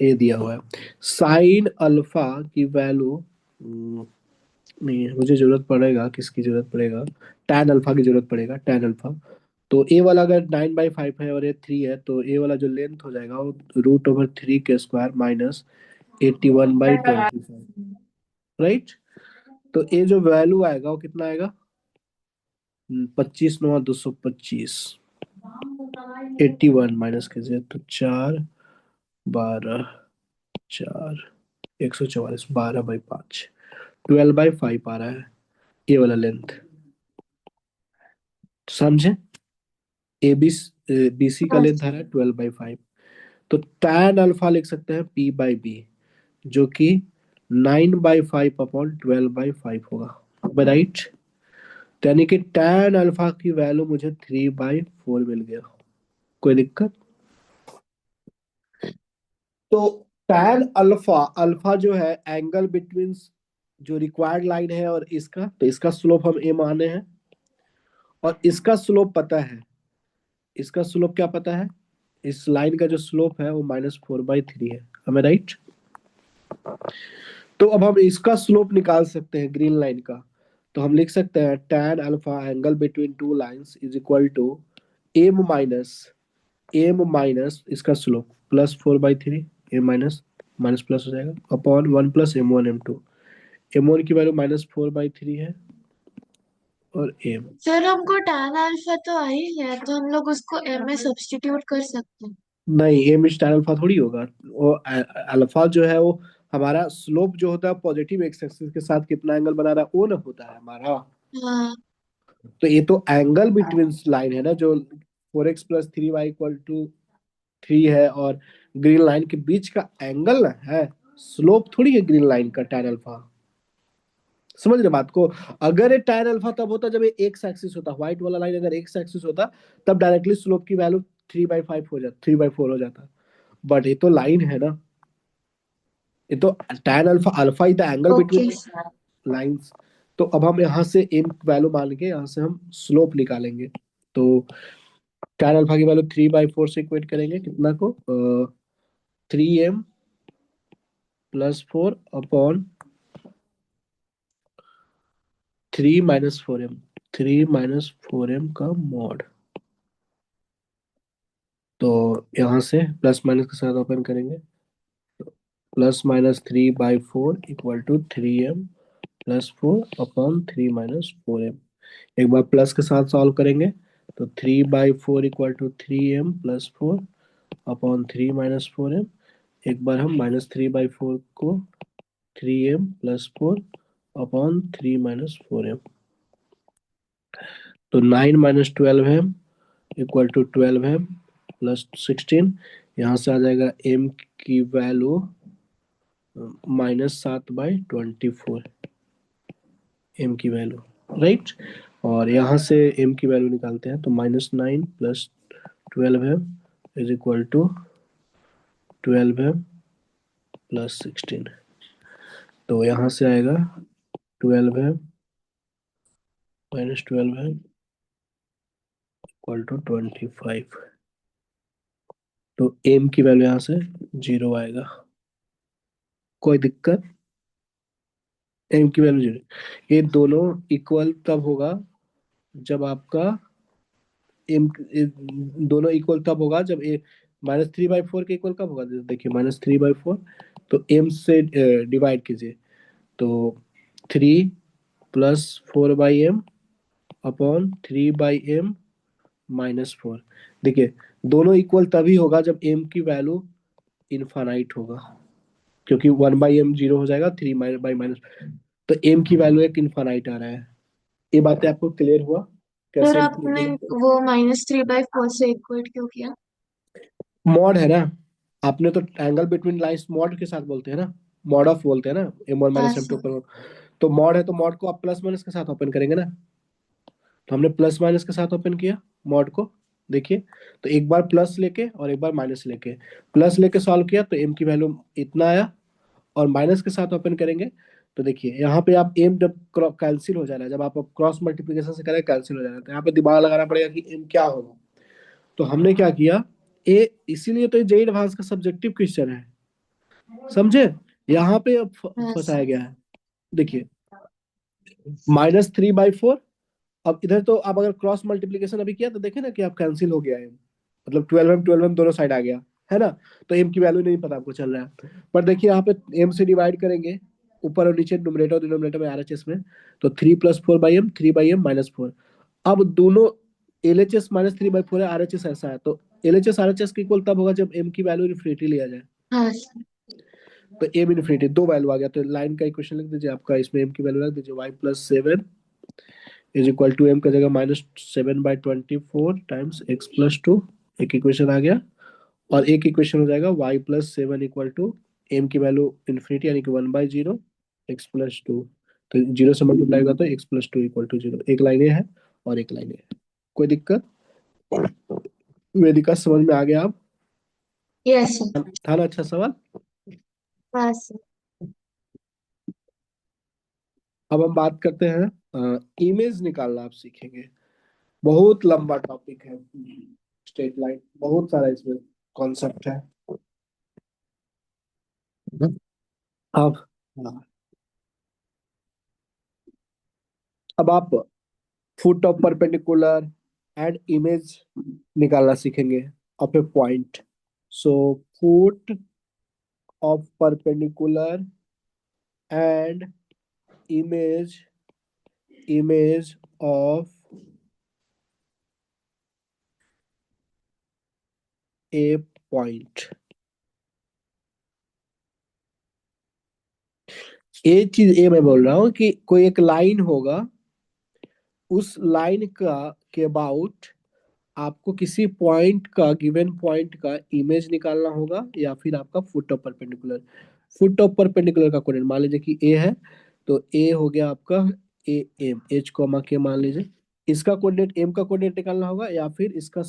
ए दिया हुआ है। साइन अल्फा की वैल्यू नहीं है, मुझे जरूरत पड़ेगा, किसकी जरूरत पड़ेगा? tan अल्फा की जरूरत पड़ेगा, tan अल्फा। तो ए वाला अगर 9/5 है और ये 3 है, तो ए वाला जो लेंथ हो जाएगा वो √3 के स्क्वायर -81/25। राइट? तो ये जो वैल्यू आएगा वो कितना आएगा? 25 9 225। 81 माइनस कीजिए तो 4 12 4 144, 12/5, 12/5 आ रहा है ये वाला लेंथ। समझे? ए बी बी सी का हाँ लेंथ आ रहा है 12/5। तो tan अल्फा लिख सकते हैं p/b, जो कि 9/5/12/5 होगा। राइट? तो यानी कि tan अल्फा की वैल्यू मुझे 3/4 मिल गया। कोई दिक्कत? तो tan अल्फा, अल्फा जो है एंगल बिटवीन जो रिक्वायर्ड लाइन है और इसका, तो इसका स्लोप हम ए माने हैं। और इसका स्लोप पता है। इसका स्लोप क्या पता है? इस लाइन का जो स्लोप है वो -4/3 है। हमें राइट? तो अब हम इसका स्लोप निकाल सकते हैं ग्रीन लाइन का। तो हम लिख सकते हैं tan alpha angle between two lines is equal to M minus इसका slope +4/3। M minus minus plus हो जाएगा अपॉन 1 + m1 m2। m1 की वैल्यू -4/3 है और एम, सर, हमको tan अल्फा तो आ ही है, तो हम लोग उसको m में सब्स्टिट्यूट कर सकते हैं। नहीं, एम इज tan अल्फा थोड़ी होगा। वो अल्फा जो है वो हमारा स्लोप जो होता है पॉजिटिव एक्स एक्सिस के साथ कितना एंगल बना रहा है वो ना होता है हमारा। हाँ। तो ये तो एंगल बिटवीन लाइन है ना, जो 4x + 3y इक्वल टू 3 है और ग्रीन लाइन के बीच का एंगल ना है, स्लोप थोड़ी है ग्रीन लाइन का tan अल्फा। समझ रहे बात को? अगर ये tan अल्फा तब होता जब ये एक्स एक्सिस होता, व्हाइट वाला लाइन अगर एक्स एक्सिस होता, तब डायरेक्टली स्लोप की वैल्यू 3/5 हो जाता, 3/4 हो जाता। बट ये तो लाइन है ना, ये तो tan alpha, alpha is the angle okay between sir. Lines. तो अब हम यहाँ से एम वैल्यू मान के यहाँ से हम स्लोप निकालेंगे। तो tan अल्फा की वैल्यू 3/4 से इक्वेट करेंगे कितना को, 3m+4 अपॉन 3 - 4m, 3 - 4m का मॉड। तो यहाँ से प्लस माइनस के साथ ओपन करेंगे, +-3/4 = 3m+4 अपॉन 3 - 4m। एक बार प्लस के साथ सॉल्व करेंगे, तो 3/4 = 3m+4 अपॉन 3 - 4m। एक बार हम -3/4 को 3m+4 अपॉन 3 - 4m, तो 9 - 12m = 12m +16। यहाँ से आ जाएगा m की वैल्यू -7/24, m की वैल्यू, राइट। और यहाँ से m की वैल्यू निकालते हैं, तो -9 + 12m = 12m +16। तो यहाँ से आएगा 12m -12m = 25। तो m की वैल्यू यहाँ से 0 आएगा। कोई दिक्कत? m की वैल्यू 0। ये दोनों इक्वल तब होगा जब आपका m, दोनों इक्वल तब होगा जब ए -3/4 के इक्वल कब होगा, देखिए -3/4, तो m से डिवाइड कीजिए, तो 3 + 4/m अपॉन 3/m -4। देखिए दोनों इक्वल तभी होगा जब m की वैल्यू इनफाइनाइट होगा, क्योंकि 1/m 0 हो जाएगा, 3/, तो m की वैल्यू एक इनफाइनाइट आ रहा है। ये बातें आपको क्लियर हुआ सर कैसे आपने इंप्लीमेंट? वो -3/4 से इक्वेट क्यों किया? मॉड है ना, आपने तो एंगल बिटवीन लाइंस मॉड के साथ बोलते हैं ना, मॉड ऑफ बोलते हैं ना, m1 हाँ - m2 सर। पर। तो मॉड है तो मॉड को आप प्लस माइनस के साथ ओपन करेंगे ना, तो हमने प्लस माइनस के साथ ओपन किया मॉड को। देखिए, तो एक बार प्लस लेके और एक बार माइनस लेके, प्लस लेके सॉल्व किया तो m की वैल्यू इतना आया, और माइनस के साथ ओपन करेंगे तो देखिए यहाँ पे आप m जब कैंसिल हो जा रहा है, जब आप क्रॉस मल्टीप्लिकेशन से करें कैंसिल हो जा रहा है, तो यहाँ पे दिमाग लगाना पड़ेगा कि m क्या होगा। तो हमने क्या किया, ए इसीलिए तो जेई एडवांस का सब्जेक्टिव क्वेश्चन है, समझे? यहाँ पे अब हाँ फंसाया सर। गया है। देखिए -3/4, अब इधर तो आप अगर क्रॉस मल्टीप्लीकेशन अभी किया तो देखे ना कि आप कैंसिल हो गया है, मतलब 12m दोनों साइड आ गया है ना। तो एम की वैल्यू नहीं पता आपको चल रहा है, पर देखिए यहाँ पे एम से डिवाइड करेंगे, ऊपर और नीचे न्यूमरेटर और डिनोमिनेटर में आरएचएस में, तो 3 + 4/m, 3/m -4। अब दोनों एलएचएस -3/4 है, आरएचएस ऐसा है, तो एलएचएस आरएचएस के इक्वल तब होगा जब एम की वैल्यू इनफिनिटी लिया जाए। हाँ सर। तो एम इनफिनिटी दो वैल्यू आ गया, तो लाइन का इक्वेशन लिख दीजिए आपका, इसमें एम की वैल्यू रख दीजिए, y+7 = m का जगह -7/24 टाइम्स x+2, एक इक्वेशन आ गया। और एक इक्वेशन हो जाएगा y+7 = m की वैल्यू इन्फिनिटी यानी कि 1/0 x+2, तो 0 से मल्टीप्लाई होगा तो x+2 = 0। एक लाइन ये है और एक लाइन ये है। कोई दिक्कत? वेदिका समझ में आ गया आप? Yes sir. था ना अच्छा सवाल? हाँ सर। अब हम बात करते हैं, इमेज निकालना आप सीखेंगे। बहुत लंबा टॉपिक है, स्ट्रेट लाइन, बहुत सारा इसमें कॉन्सेप्ट है। अब अब आप foot of perpendicular and image निकालना सीखेंगे of a point. So foot of perpendicular and image image of a point. ये चीज ये मैं बोल रहा हूँ कि कोई एक लाइन होगा, उस लाइन का के अबाउट आपको किसी पॉइंट का, गिवन पॉइंट का इमेज निकालना होगा या फिर आपका foot of perpendicular. Foot of perpendicular का कोऑर्डिनेट मान लीजिए कि ए है, तो ए हो गया आपका ए एम, एच कॉमा के मान लीजिए। इसका कोऑर्डिनेट, एम का कोऑर्डिनेट निकालना होगा या फिर इसका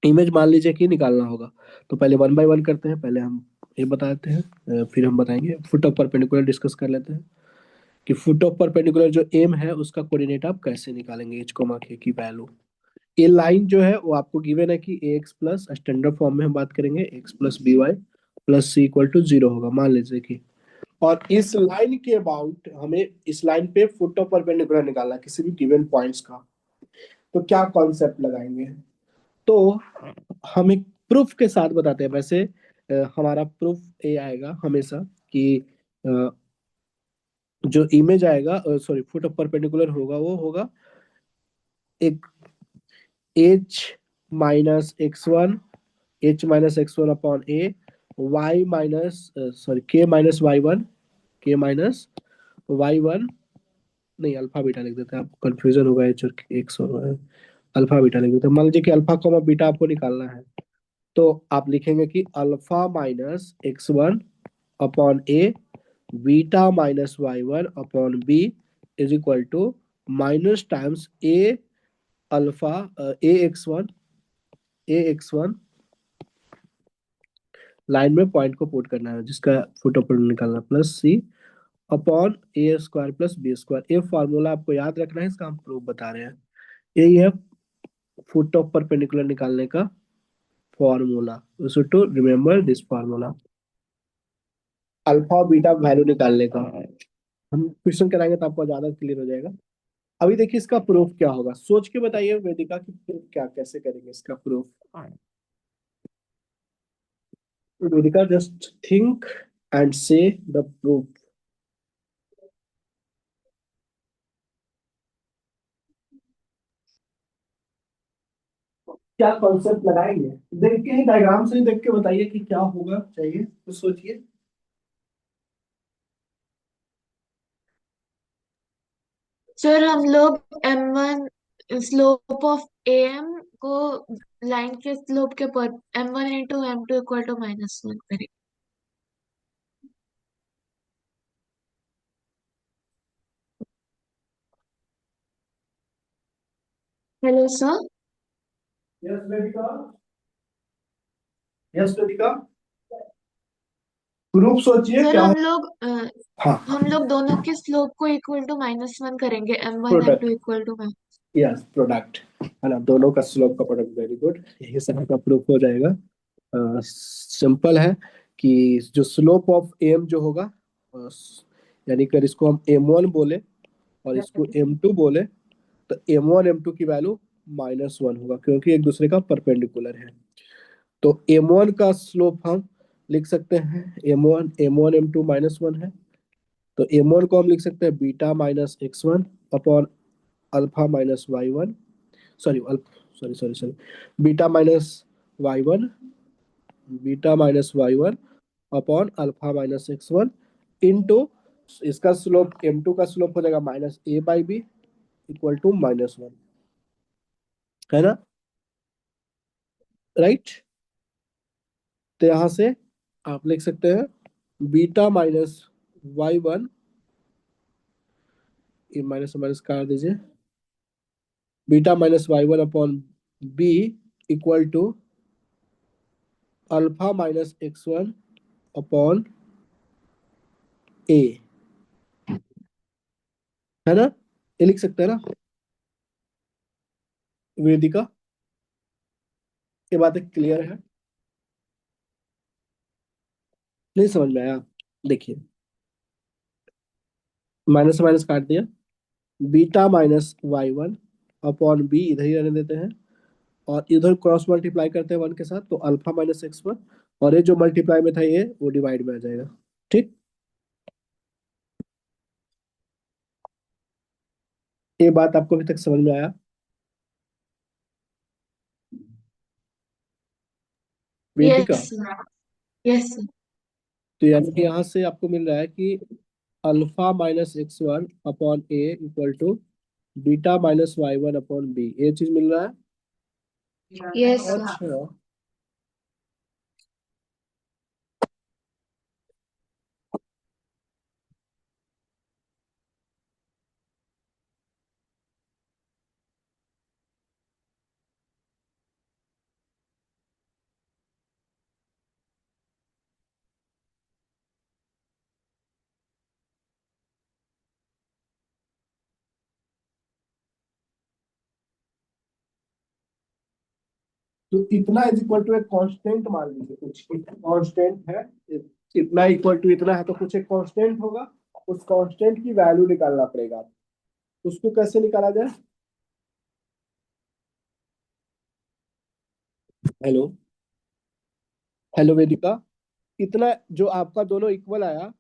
इमेज मान लीजिए कि निकालना होगा। तो पहले वन बाय वन करते हैं, पहले हम ये बताते हैं, फिर हम बताएंगे फुट ऑफ परपेंडिकुलर, डिस्कस कर लेते हैं कि फुट ऑफ परपेंडिकुलर जो एम है उसका कोऑर्डिनेट आप कैसे निकालेंगे, एच कॉमा के की वैल्यू। ये लाइन जो है वो आपको गिवन है कि ए एक्स प्लस, स्टैंडर्ड फॉर्म में हम बात करेंगे, x plus B Y plus C equal to zero होगा मान लीजिए कि। और इस लाइन के अबाउट हमें इस लाइन पे फुट ऑफ परपेंडिकुलर निकालना है किसी भी गिवन पॉइंट्स का। तो क्या कॉन्सेप्ट लगाएंगे, तो हम एक प्रूफ के साथ बताते हैं। वैसे हमारा प्रूफ ये आएगा हमेशा कि अ, जो इमेज आएगा, सॉरी फुट ऑफ परपेंडिकुलर होगा, वो होगा एक H minus x one, H minus x one upon A, Y minus, sorry K minus Y one, K minus Y one, नहीं अल्फा बीटा लिख देते हैं, आपको कंफ्यूजन होगा एच और एक्स और अल्फा बीटा लिख देते हैं। मान लीजिए कि अल्फा कॉमा बीटा आपको निकालना है, तो आप लिखेंगे कि alpha minus x one upon a, beta minus Y one upon B is equal to minus times a alpha, a x one, a x one line में पॉइंट को पुट करना है जिसका फुट ऑफ निकालना, प्लस सी upon ए square plus B square. ये formula आपको याद रखना है, इसका हम प्रूफ बता रहे हैं। यही है फुट ऑफ परपेंडिकुलर निकालने का formula, so to remember this formula, alpha और बीटा वैल्यू निकालने का। हम क्वेश्चन कराएंगे तो आपको ज्यादा क्लियर हो जाएगा। अभी देखिए इसका प्रूफ क्या होगा, सोच के बताइए वेदिका कि प्रूफ क्या, कैसे करेंगे इसका proof. Vedika just think and से द प्रूफ। क्या कॉन्सेप्ट लगाएंगे, देख के ही, डायग्राम से ही देख के बताइए कि क्या होगा चाहिए, तो सोचिए। सर हम लोग m1 स्लोप ऑफ am को लाइन के स्लोप के पर m1 into m2 equal to -1 करें। Hello sir. Yes Vedika, yes Vedika, proof सोचिए सर क्या हो। हम लोग हाँ, हम लोग दोनों के स्लोप को इक्वल टू -1 करेंगे, m1 m2 product, equal to. Yes product, है ना, दोनों का स्लोप का प्रोडक्ट, वेरी गुड, यही सब का प्रूफ हो जाएगा। सिंपल है कि जो स्लोप ऑफ एम जो होगा, अ, यानी कि अगर इसको हम एम वन बोले और इसको एम टू बोले, तो एम वन एम टू की वैल्यू -1 होगा क्योंकि एक दूसरे का परपेंडिकुलर है। तो एम वन का स्लोप हम लिख सकते हैं, एम वन एम टू -1 है, तो एम वन को हम लिख सकते हैं beta minus x one upon alpha minus Y one, sorry sorry sorry sorry, beta minus Y one, beta minus Y one upon alpha minus x one into, इसका slope m two का slope हो जाएगा minus a by b equal to -1, है ना, right. तो यहां से आप लिख सकते हैं बीटा माइनस वाई वन, ये माइनस माइनस काट दीजिए, beta minus Y one upon B equal to alpha minus x one upon A, है ना, ये लिख सकते हैं ना वेदिका, ये बातें क्लियर है, नहीं समझ में आया। देखिए माइनस से माइनस काट दिया, beta minus Y one upon b इधर ही रहने देते हैं, और इधर क्रॉस मल्टीप्लाई करते हैं वन के साथ, तो अल्फा माइनस एक्स वन, और ये जो मल्टीप्लाई में था ये वो डिवाइड में आ जाएगा, ठीक। ये बात आपको अभी तक समझ में आया यस वेदिका। सर। Yes sir. तो यानी कि यहाँ से आपको मिल रहा है कि alpha minus x one upon a equal to beta minus Y one upon b, ये चीज मिल रहा है। Yes sir. अच्छा, तो इतना इज इक्वल टू एक कांस्टेंट मान लीजिए, कुछ कांस्टेंट है, इतना इक्वल टू इतना है, तो कुछ एक कांस्टेंट होगा, उस कांस्टेंट की वैल्यू निकालना पड़ेगा। उसको कैसे निकाला जाए? हेलो, हेलो वेदिका, इतना जो आपका दोनों इक्वल आया,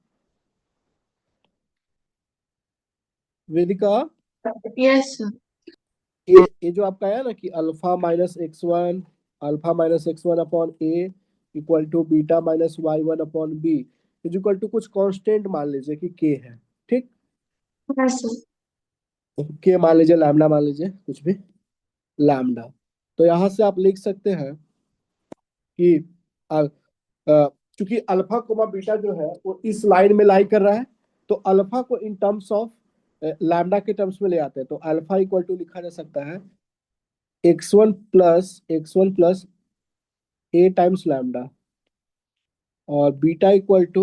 वेदिका, यस सर। ये जो आपका आया ना कि alpha minus x one upon a equal to beta minus Y one upon B is equal to कुछ कांस्टेंट मान लीजिए कि के है। ठीक, हाँ सर। के मान लीजिए, लैम्डा मान लीजिए, कुछ भी लैम्डा। तो यहाँ से आप लिख सकते हैं कि चूंकि अल्फा कोमा बीटा जो है वो इस लाइन में लाई कर रहा है, तो अल्फा को इन टर्म्स ऑफ लैम्डा के टर्म्स में ले आते हैं, तो अल्फा इक्वल टू लिखा जा सकता है x1 plus a times lambda, और beta equal to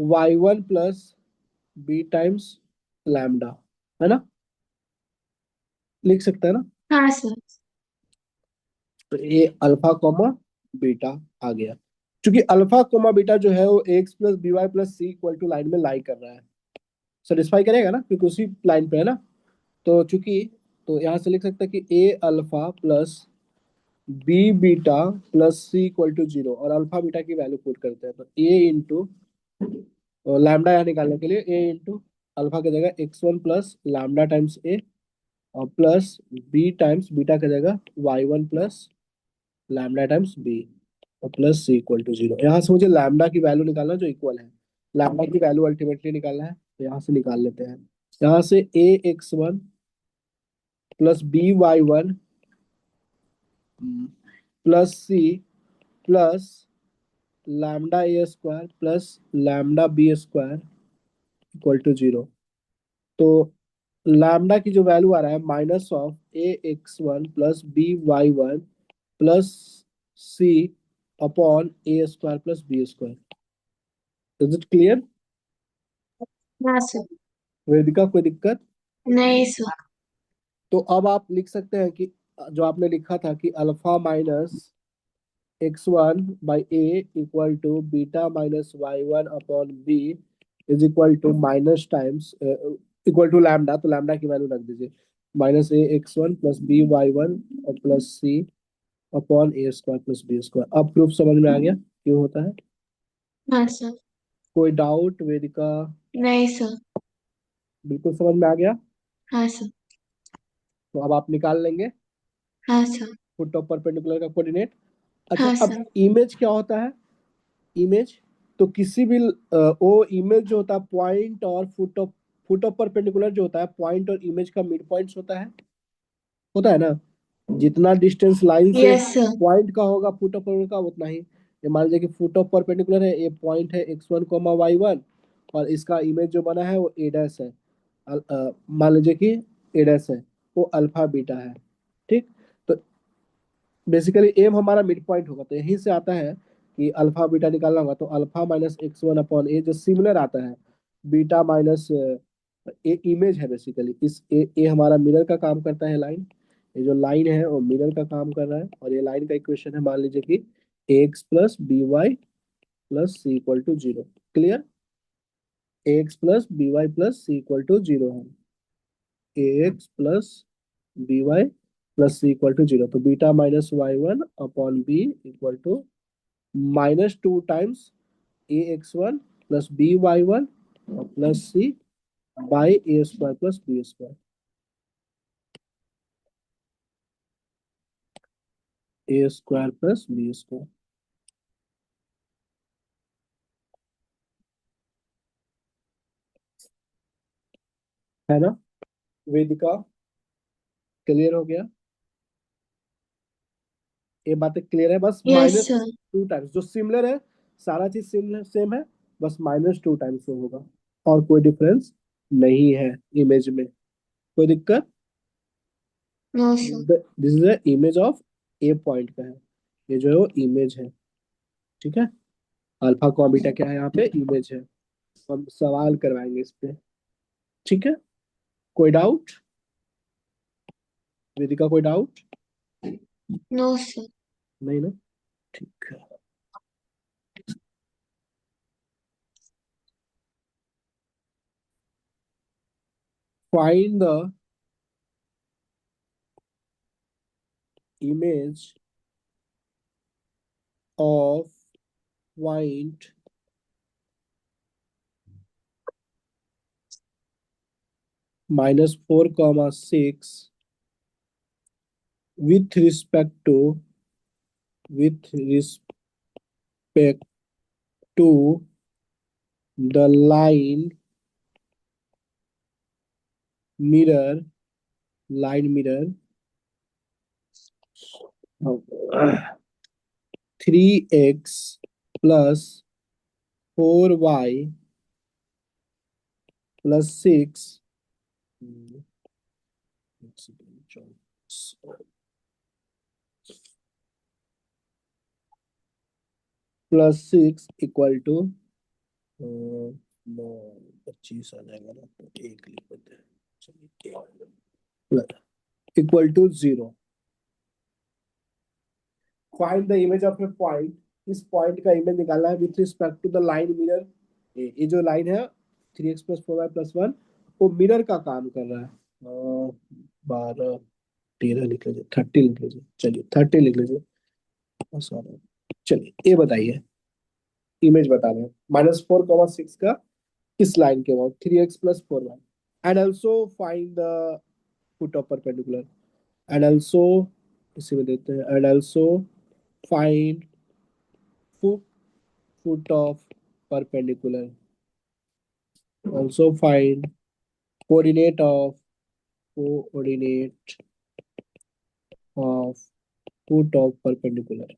y1 plus b times lambda, है ना? लिख सकते हैं ना? हाँ सर। तो ये अल्फा कोमा बीटा आ गया। क्योंकि अल्फा कोमा बीटा जो है वो x plus B Y plus C equal to line में लाई कर रहा है, सेटिस्फाई करेगा ना, क्योंकि उसी लाइन पे है ना। तो चूंकि, तो यहाँ से लिख सकते हैं कि A alpha plus B beta plus C equal to zero, और अल्फा बीटा की वैल्यू पुट करते हैं, तो ए इंटू लैम्डा यहाँ निकालने के लिए ए इंटू अल्फा की जगह x1 प्लस लैम्डा टाइम्स ए, और प्लस बी टाइम्स बीटा की जगह y1 plus lambda times B, और plus C equal to zero. यहाँ से मुझे लैम्डा की वैल्यू निकालना है जो इक्वल है, लैम्डा की वैल्यू अल्टीमेटली निकालना है, तो यहाँ से निकाल लेते हैं। यहाँ से A x one plus B Y one plus C plus lambda A square plus lambda B square equal to zero. तो लैम्डा की जो वैल्यू आ रहा है minus of A x one plus B Y one plus C upon A square plus B square. Is it clear हाँ sir. Vedika, कोई दिक्कत? नहीं सर। तो अब आप लिख सकते हैं कि जो आपने लिखा था कि alpha minus x one by A equal to beta minus Y one upon B is equal to minus times equal to lambda, तो लैम्डा की वैल्यू रख दीजिए minus A x one plus B Y one और plus सी upon ए square plus B square. अब proof समझ में आ गया क्यों होता है? हाँ सर। कोई डाउट वेदिका? नहीं सर। बिल्कुल समझ में आ गया। हाँ सर। तो अब आप निकाल लेंगे हाँ सर। फुट ऑफ परपेंडिकुलर का कोऑर्डिनेट। अच्छा, हाँ अब सर। इमेज क्या होता है? इमेज, तो किसी भी वो इमेज जो होता है पॉइंट और फुट ऑफ परपेंडिकुलर जो होता है पॉइंट और इमेज का मिड पॉइंट होता है ना। जितना डिस्टेंस लाइन से यस सर। पॉइंट का होगा फुट ऑफ परपेंडिकुलर का उतना ही। ये मान लीजिए कि फुट ऑफ परपेंडिकुलर है, ये पॉइंट है x one comma y one, और इसका इमेज जो बना है वो ए डैश है। मान लीजिए कि ए डैश है, वो अल्फा बीटा है। ठीक, तो बेसिकली एम हमारा मिड पॉइंट होगा, तो यहीं से आता है कि अल्फा बीटा निकालना होगा, तो alpha minus x one upon A जो सिमिलर आता है बीटा माइनस ए इमेज है। बेसिकली इस ए हमारा मिरर का काम करता है, लाइन, ये जो लाइन है वो मिरर का काम कर रहा है, और ये लाइन का इक्वेशन है मान लीजिए कि x plus B Y plus C equal to zero. Clear? X plus B Y plus C equal to zero है, X plus B Y plus C equal to zero, तो beta minus Y one upon B equal to minus two times A x one plus B Y one और plus C by A square plus B square, A square plus B square, है ना? वेदिका, clear हो गया? ये बातें clear है, बस yes minus sir. Two times जो सिमिलर है, सारा चीज सिमिलर सेम है, बस -2 टाइम्स होगा, और कोई डिफरेंस नहीं है इमेज में। कोई दिक्कत? No sir. This is the image of a point का है, ये जो है वो इमेज है। ठीक है, अल्फा कॉमा बीटा क्या है यहाँ पे? इमेज है। हम सवाल करवाएंगे इस पे। ठीक है, कोई डाउट? वेदिका, कोई डाउट? No sir. नहीं ना? ठीक है। Find the image of point -4, 6 with respect to the mirror line mirror 3x plus 4y plus 6 plus 6 equal to 25 आ जाएगा ना, तो एक लिख देते हैं। चलिए, equal to 0। Find the image of a point, इस पॉइंट का इमेज निकालना है with respect to the line mirror. ये जो लाइन है 3x + 4y + 1, वो मिरर का काम कर रहा है। 12, 13 लिख लीजिए, 30 लिख लीजिए, चलिए 30 लिख लीजिए। सॉरी, चलिए ये बताइए, इमेज बता रहे हैं -4, 6 का इस लाइन के बाद 3x + 4y, and also find the foot of perpendicular, and also इसी में देते हैं, and also find foot of perpendicular. Also find coordinate of coordinate of foot of perpendicular.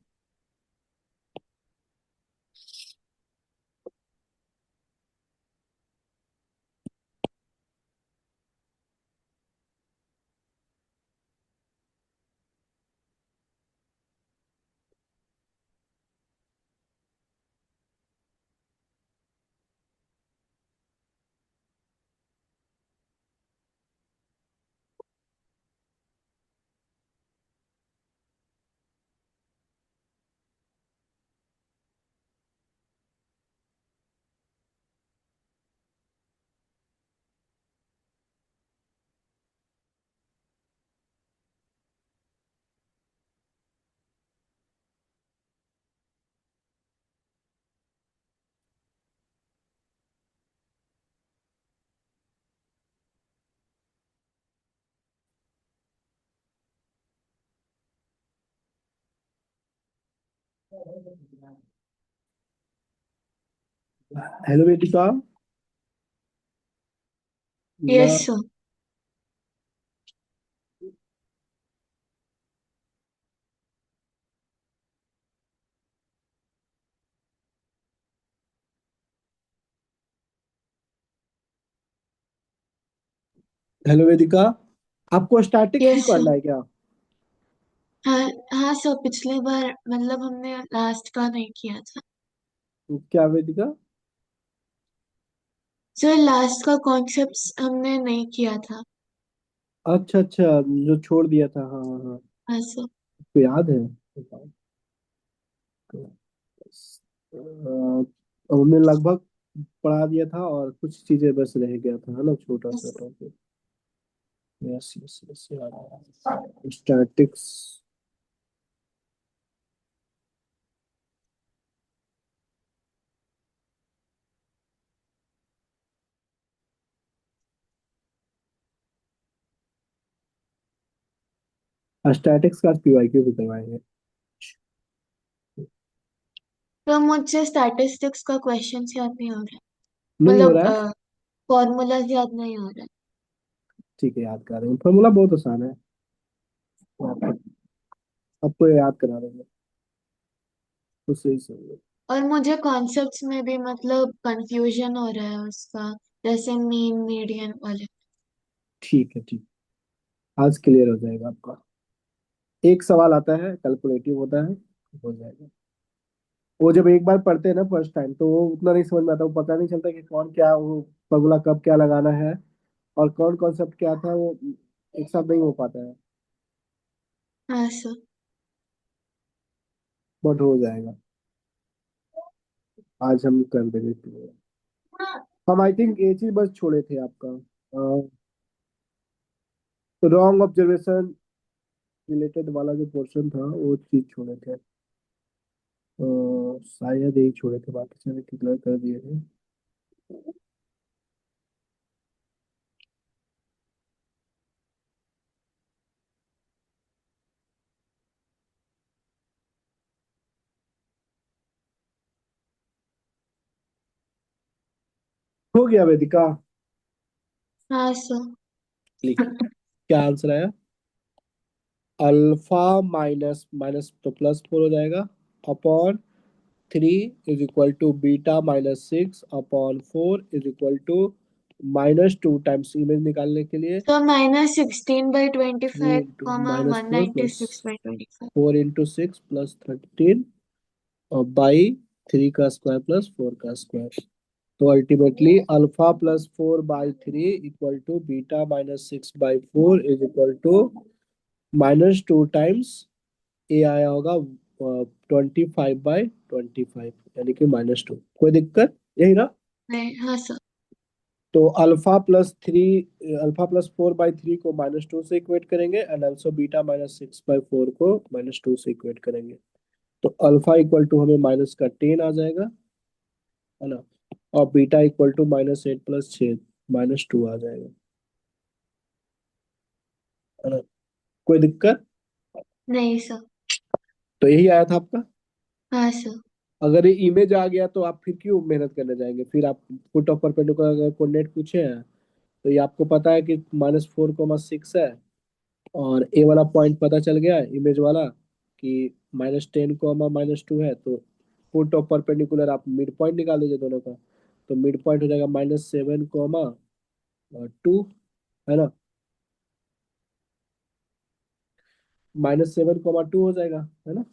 Hello Vedika, ना? Yes sir. हेलो वेदिका, आपको statics भी yes पढ़ना sir. है क्या? हाँ हाँ सर, पिछले बार मतलब हमने लास्ट का नहीं किया था। क्या वेदिका? सर लास्ट का कॉन्सेप्ट्स हमने नहीं किया था। अच्छा अच्छा, जो छोड़ दिया था, हाँ हाँ हाँ, हाँ सर। तो याद है। हमने लगभग पढ़ा दिया था, और कुछ चीजें बस रह गया था, है ना, छोटा सा टॉपिक। यस यस यस, याद, स्टैटिक्स। स्टैटिक्स का पीवाईक्यू भी करवाएंगे। तो मुझे स्टैटिस्टिक्स का क्वेश्चन याद नहीं हो रहा है। नहीं हो रहा है? मतलब फॉर्मूलाज याद नहीं हो रहा है। ठीक है, याद करा देंगे, फॉर्मूला बहुत आसान है। आपको आपको याद करा देंगे, उससे ही सही है। और मुझे कॉन्सेप्ट्स में भी मतलब कंफ्यूजन हो रहा है उसका, जैसे मीन मीडियन वाले। ठीक है, ठीक। आज क्लियर हो जाएगा आपका। एक सवाल आता है, कैलकुलेटिव होता है, हो जाएगा। वो जब एक बार पढ़ते हैं ना फर्स्ट टाइम, तो वो उतना नहीं समझ में आता, वो पता नहीं चलता कि कौन क्या, वो फॉर्मूला कब क्या लगाना है, और कौन कॉन्सेप्ट क्या था, वो एक साथ नहीं हो पाता है। हाँ सर। बट हो जाएगा। आज हम कर देंगे clear। हम आई थिंक ये चीज बस छोड़े थे आपका, रॉन्ग ऑब्जर्वेशन रिलेटेड वाला जो पोर्शन था, वो चीज छोड़े थे। शायद यही छोड़े थे, बाकी सारे क्लियर कर दिए थे। हो गया वेदिका। हाँ सर। लिखिए क्या आंसर आया। अल्फा माइनस माइनस तो प्लस फोर हो जाएगा, upon three is equal to beta minus six upon four is equal to minus two times image निकालने के लिए तो -16/25 three into comma minus one four ninety plus six by twenty five four into six plus 13 और by three का square plus four का square. तो ultimately alpha plus four by three equal to beta minus six by four is equal to minus two times A आया होगा 25/25, यानी कि -2। कोई दिक्कत यही ना। नहीं, हाँ सर। तो alpha plus four by three को -2 से इक्वेट करेंगे, and also beta minus six by four को -2 से इक्वेट करेंगे। तो अल्फा इक्वल टू हमें माइनस का 10 आ जाएगा, है ना। और बीटा इक्वल टू -8 + 6 -2 आ जाएगा, है ना। कोई दिक्कत। नहीं सर। तो यही आया था आपका। हाँ सर। अगर ये इमेज आ गया तो आप फिर क्यों मेहनत करने जाएंगे, फिर आप फुट ऑफ परपेंडिकुलर अगर कोऑर्डिनेट पूछे हैं, तो ये आपको पता है कि -4, 6 है, और ए वाला पॉइंट पता चल गया है इमेज वाला कि -10, -2 है, तो फुट ऑफ परपेंडिकुलर आप मिड पॉइंट निकाल दीजिए दोनों का। तो मिड पॉइंट हो जाएगा -7, 2, है ना। -7, 2 हो जाएगा, है ना।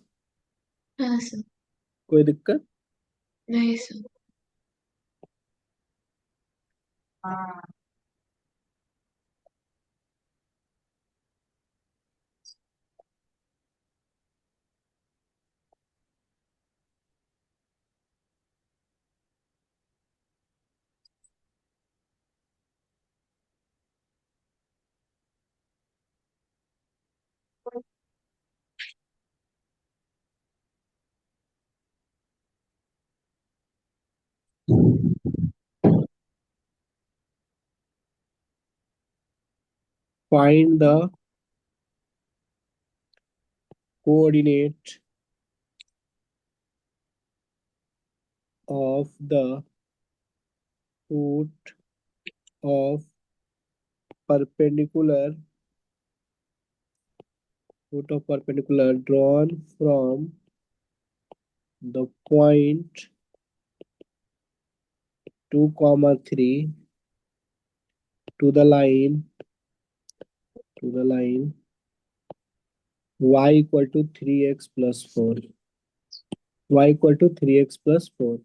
हाँ सर। कोई दिक्कत। नहीं sir. Find the coordinate of the foot of perpendicular drawn from the point 2, 3 to the line y equal to 3x plus 4, y equal to 3x plus 4।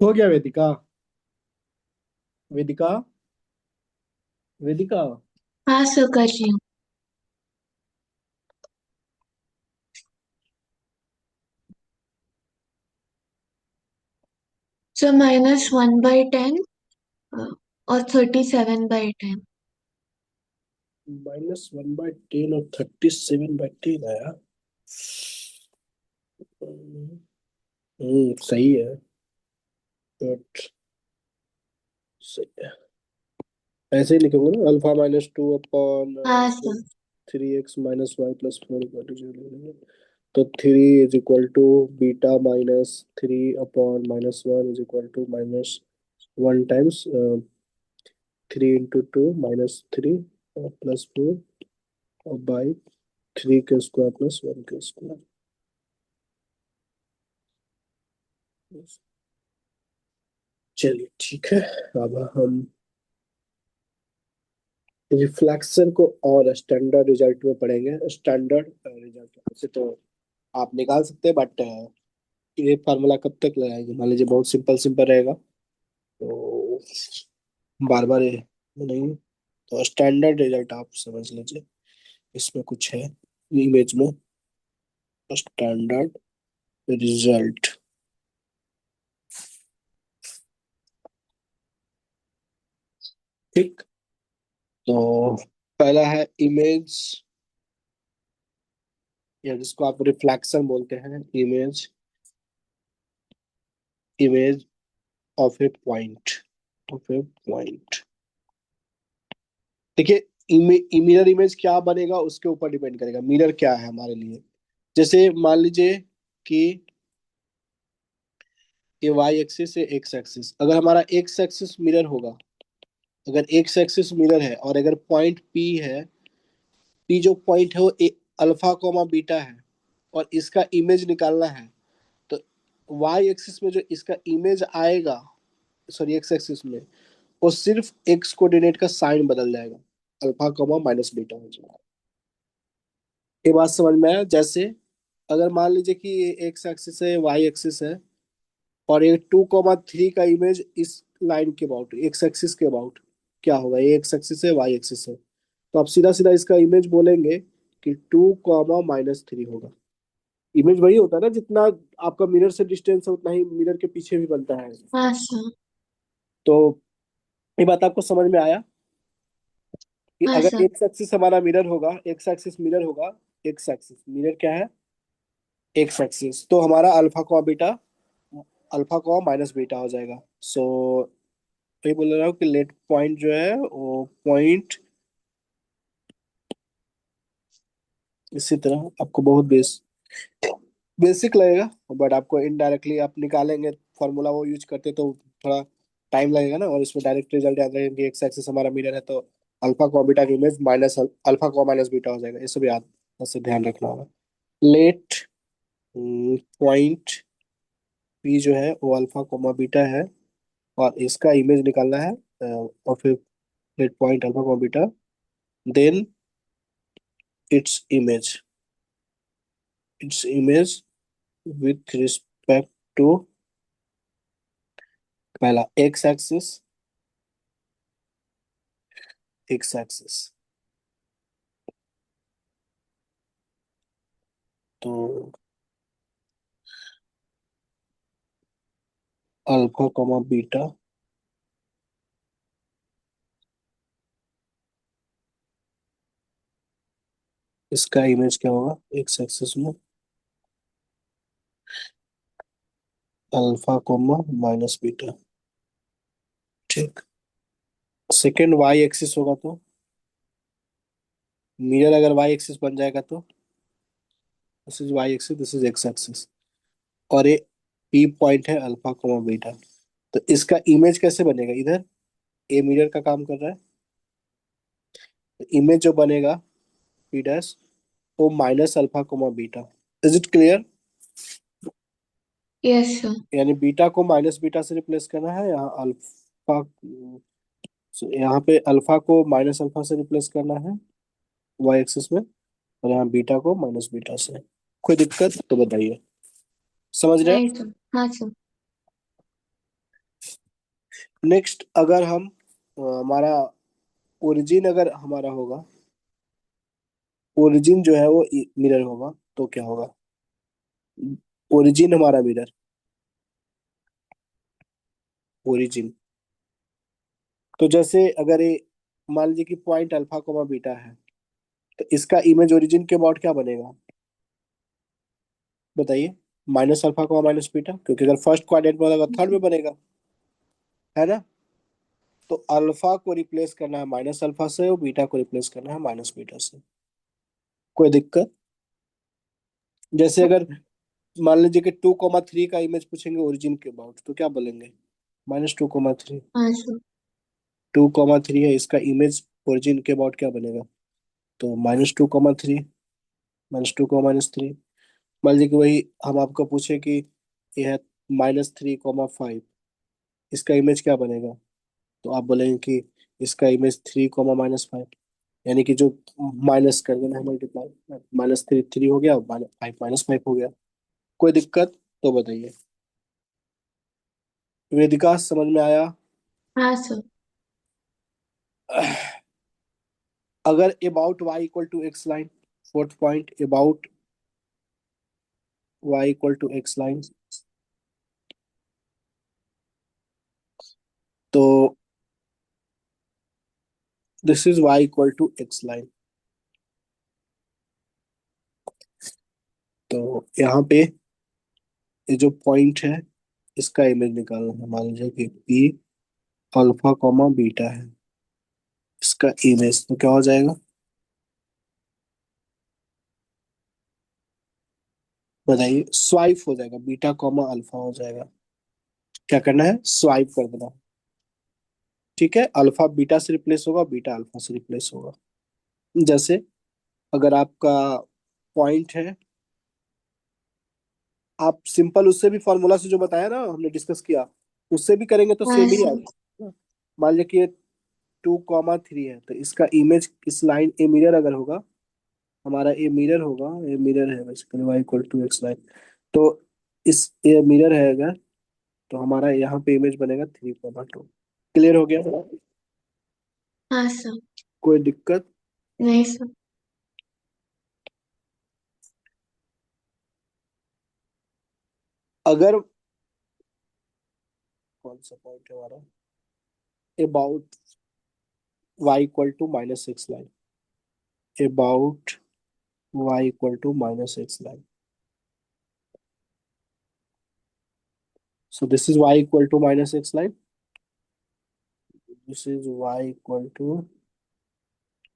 हो गया वेदिका? वेदिका? वेदिका? हाँ सर, कर रही हूँ। सर -1/10 और 37/10। -1/10 और 37/10 आया। सही है। But सही है। ऐसे ही लिखोगे ना, α-2 अपॉन हाँ सर। 3x-y+4 = 0। तो 3 = β-3 अपॉन -1 = -1 टाइम्स 3 × 2 -3 +4 बाई 3 के स्क्वायर + 1 के स्क्वायर। चलिए ठीक है। अब हम रिफ्लेक्शन को और स्टैंडर्ड रिजल्ट में पढ़ेंगे। स्टैंडर्ड रिजल्ट वैसे तो आप निकाल सकते हैं, बट ये फार्मूला कब तक लगाएंगे? मान लीजिए बहुत सिंपल सिंपल रहेगा तो बार बार ये नहीं। तो स्टैंडर्ड रिजल्ट आप समझ लीजिए, इसमें कुछ है इमेज में। स्टैंडर्ड रिजल्ट, ठीक। तो पहला है इमेज, या जिसको आप रिफ्लेक्शन बोलते हैं, image, image of a point, of a point. देखिए, मिरर इमेज क्या बनेगा उसके ऊपर डिपेंड करेगा मिरर क्या है हमारे लिए। जैसे मान लीजिए कि ये वाई एक्सिस है, एक्स एक्सिस। अगर हमारा एक्स एक्सिस मिरर होगा, अगर एक्स एक्सिस मिरर है और अगर पॉइंट पी है, पी जो पॉइंट है वो अल्फा कोमा बीटा है, और इसका इमेज निकालना है, तो वाई एक्सिस में जो इसका इमेज आएगा, सॉरी एक्स एक्सिस में, वो सिर्फ एक्स कोऑर्डिनेट का साइन बदल जाएगा, अल्फा कोमा माइनस बीटा हो जाएगा। ये बात समझ में आया? जैसे अगर मान लीजिए कि ये एक्स एक्सिस है, वाई एक्सिस है, और ये 2,3 का इमेज इस लाइन के अबाउट, एक्स एक्सिस के अबाउट, क्या होगा? ये एक्स एक्सिस है, वाई एक्सिस है, तो आप सीधा सीधा इसका इमेज बोलेंगे कि 2,-3 होगा। इमेज वही होता है ना, जितना आपका मिरर से डिस्टेंस है उतना ही मिरर के पीछे भी बनता है। हाँ सर। तो ये बात आपको समझ में आया कि हाँ अगर सर। एक्स एक्सिस हमारा मिरर होगा, एक्स एक्सिस मिरर होगा, एक्स एक्सिस मिरर क्या है? एक्स एक्सिस, तो हमारा अल्फा को बीटा, अल्फा को माइनस बीटा हो जाएगा। सो वही बोल रहा हूँ कि लेट पॉइंट जो है वो पॉइंट, इसी तरह आपको बहुत बेसिक लगेगा, बट आपको इनडायरेक्टली आप निकालेंगे, फॉर्मूला वो यूज करते तो थोड़ा टाइम लगेगा ना, और इसमें डायरेक्ट रिजल्ट याद रहेगा कि एक्स एक्सिस हमारा मिरर है, तो अल्फा को बीटा की इमेज माइनस अल्फा को माइनस बीटा हो जाएगा। ये सब याद, ऐसे ध्यान रखना होगा। लेट पॉइंट पी जो है वो अल्फा कोमा बीटा है, और इसका इमेज निकालना है, और फिर let point alpha comma beta, then it's image, it's image with respect to पहला एक्स एक्सिस, एक्स एक्सिस। तो अल्फा कोमा बीटा, इसका इमेज क्या होगा एक्स एक्सिस में? अल्फा कोमा माइनस बीटा, ठीक। सेकेंड वाई एक्सिस होगा, तो मिरर अगर वाई एक्सिस बन जाएगा तो this is y axis, this is x axis, और ये पी पॉइंट है अल्फा कोमा बीटा। तो इसका इमेज कैसे बनेगा? इधर ए मिरर का काम कर रहा है, तो इमेज जो बनेगा पी डैश, वो minus alpha comma beta. Is it clear? Yes sir. यानी बीटा को माइनस बीटा से रिप्लेस करना है, यहाँ अल्फा, यहाँ पे अल्फा को माइनस अल्फा से रिप्लेस करना है वाई एक्सिस में, और यहाँ बीटा को माइनस बीटा से। कोई दिक्कत तो बताइए, समझ रहे हैं? नहीं सर। हाँ सर। नेक्स्ट अगर हम हमारा ओरिजिन अगर हमारा होगा, ओरिजिन जो है वो मिरर होगा, तो क्या होगा? ओरिजिन हमारा मिरर, ओरिजिन। तो जैसे अगर ये मान लीजिए कि पॉइंट अल्फा कोमा बीटा है, तो इसका इमेज ओरिजिन के अबाउट क्या बनेगा? बताइए। Minus alpha comma minus beta, क्योंकि अगर फर्स्ट क्वाड्रेंट में होगा थर्ड में बनेगा, है ना? तो अल्फा को रिप्लेस करना है माइनस अल्फा से और बीटा को रिप्लेस करना है माइनस बीटा से। कोई दिक्कत? जैसे अगर मान लीजिए कि 2,3 का इमेज पूछेंगे ओरिजिन के अबाउट, तो क्या बोलेंगे? -2,3। हाँ सर। 2,3 है, इसका इमेज ओरिजिन के अबाउट क्या बनेगा? तो -2,3, -2, -3। मान लीजिए कि वही हम आपको पूछे कि यह है -3,5, इसका इमेज क्या बनेगा? तो आप बोलेंगे कि इसका इमेज 3,-5, यानी कि जो माइनस कर देना है, मल्टीप्लाई, -3 3 हो गया, -5 -5 हो गया। कोई दिक्कत? तो बताइए। वेदिका समझ में आया? हाँ सर। अगर about Y equal to x line, fourth point, about Y equal to x line, तो this is Y equal to x line. तो यहाँ पे ये जो पॉइंट है, इसका इमेज निकालना है। मान लीजिए कि पी अल्फा कॉमा बीटा है, इसका इमेज तो क्या हो जाएगा? बताइए। स्वाइप हो जाएगा, बीटा कॉमा अल्फा हो जाएगा। क्या करना है? स्वाइप कर देना। ठीक है, अल्फा बीटा से रिप्लेस होगा, बीटा अल्फा से रिप्लेस होगा। जैसे अगर आपका पॉइंट है, आप सिंपल उससे भी फॉर्मूला से जो बताया ना हमने डिस्कस किया, उससे भी करेंगे तो हाँ सेम ही सर। आएगा। मान लिया कि ये 2,3 है, तो इसका इमेज इस लाइन ए मिरर अगर होगा, हमारा ए मिरर होगा, ए मिरर है basically y equal to x line. तो इस ए मिरर है अगर, तो हमारा यहाँ पे इमेज बनेगा 3,2। क्लियर हो गया? हाँ सर। कोई दिक्कत? नहीं सर। अगर कौन सा पॉइंट है हमारा? About Y equal to minus x line, about Y equal to minus x line. So this is y equal to minus x line. This is y equal to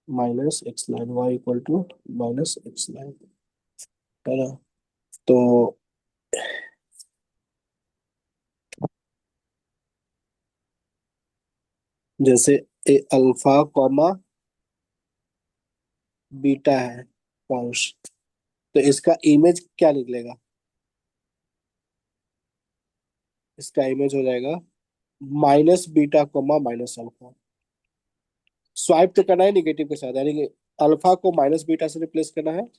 minus x line. Y equal to minus x line, है ना? तो जैसे ए alpha comma beta है points, तो इसका image क्या निकलेगा? इसका इमेज हो जाएगा minus beta comma minus alpha. Swipe तो करना है निगेटिव के साथ, यानी कि अल्फा को माइनस बीटा से रिप्लेस करना है,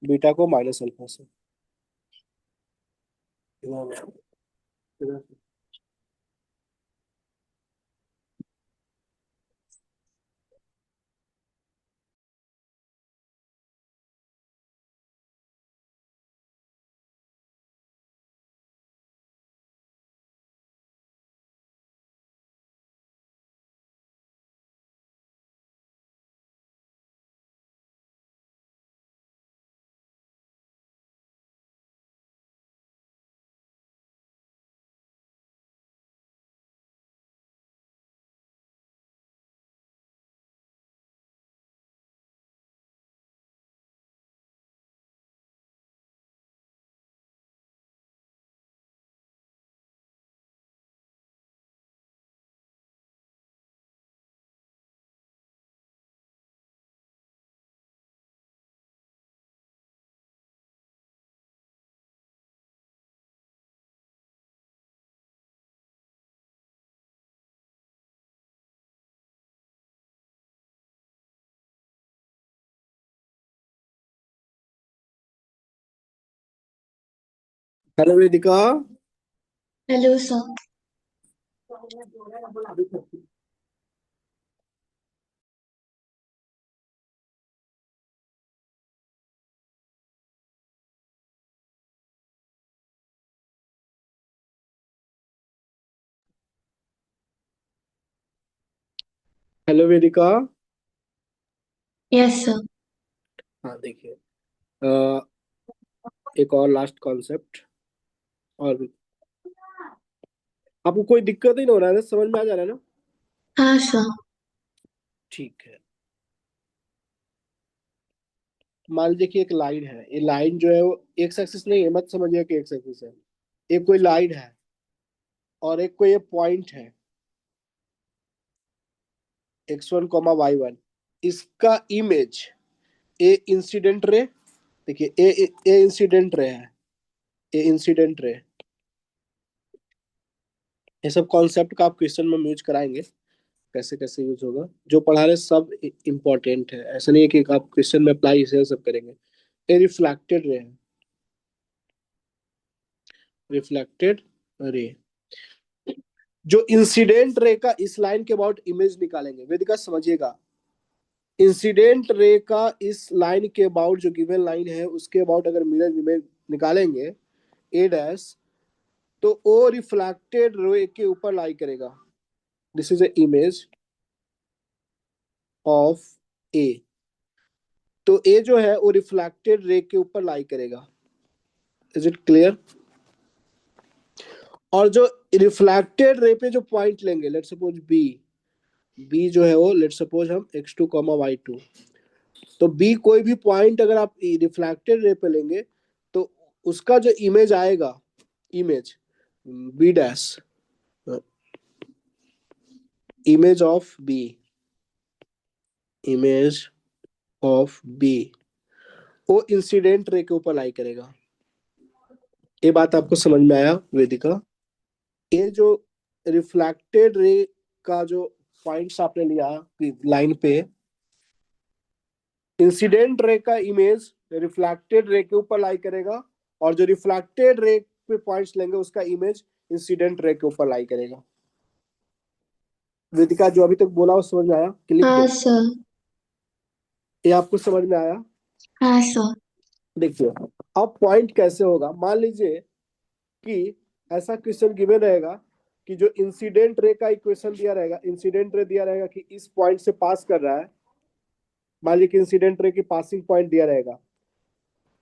बीटा को माइनस अल्फा से। Hello Vedika. Hello sir. Hello Vedika. Yes sir. हाँ देखिए, अ, एक और लास्ट कॉन्सेप्ट। और भी आपको कोई दिक्कत ही नहीं हो रहा है ना? समझ में आ जा रहा है ना? हाँ सर। ठीक है। मान लीजिए कि एक लाइन है, ये लाइन जो है वो एक्स एक्सिस नहीं है, मत समझिए कि एक्स एक्सिस है। एक कोई लाइन है और एक कोई ये पॉइंट है, x1 y1। इसका इमेज ए इंसिडेंट रे, देखिए ए इंसिडेंट रे है, ए इंसिडेंट रे। ये सब कॉन्सेप्ट का आप क्वेश्चन में यूज कराएंगे, कैसे कैसे यूज होगा। जो पढ़ा रहे सब इम्पोर्टेंट है, ऐसा नहीं है कि आप क्वेश्चन में अप्लाई इसे सब करेंगे। ये रिफ्लेक्टेड रे है, रिफ्लेक्टेड रे। जो इंसिडेंट रे का इस लाइन के अबाउट इमेज निकालेंगे, वेदिका समझिएगा। इंसिडेंट रे का इस लाइन के अबाउट, जो गिवन लाइन है उसके अबाउट अगर मिरर इमेज निकालेंगे, ए डैश, तो वो रिफ्लेक्टेड रे के ऊपर लाई करेगा। This is A image of A. तो ए जो है वो रिफ्लेक्टेड रे के ऊपर लाई करेगा। Is it clear? और जो रिफ्लेक्टेड रे पे जो पॉइंट लेंगे, लेट सपोज बी, बी जो है वो लेट सपोज हम x2 y2। तो बी कोई भी पॉइंट अगर आप रिफ्लेक्टेड रे पे लेंगे, तो उसका जो इमेज आएगा, image b dash, image of b, image of b, वो इंसिडेंट रे के ऊपर लाई करेगा। ये बात आपको समझ में आया वेदिका? ये जो रिफ्लेक्टेड रे का जो पॉइंट्स आपने लिया लाइन पे, इंसिडेंट रे का इमेज रिफ्लेक्टेड रे के ऊपर लाई करेगा, और जो रिफ्लेक्टेड रे पे पॉइंट्स लेंगे उसका इमेज इंसिडेंट रे के ऊपर लाई करेगा। वेदिका जो अभी तक बोला वो समझ में आया कि लिख हाँ दो? सर। ये आपको समझ में आया? हाँ सर। देखिए, अब पॉइंट कैसे होगा। मान लीजिए कि ऐसा क्वेश्चन गिवन रहेगा कि जो इंसिडेंट रे का इक्वेशन दिया रहेगा, इंसिडेंट रे दिया रहेगा कि इस पॉइंट से पास कर रहा है। मान लीजिए कि इंसिडेंट रे की पासिंग पॉइंट दिया रहेगा,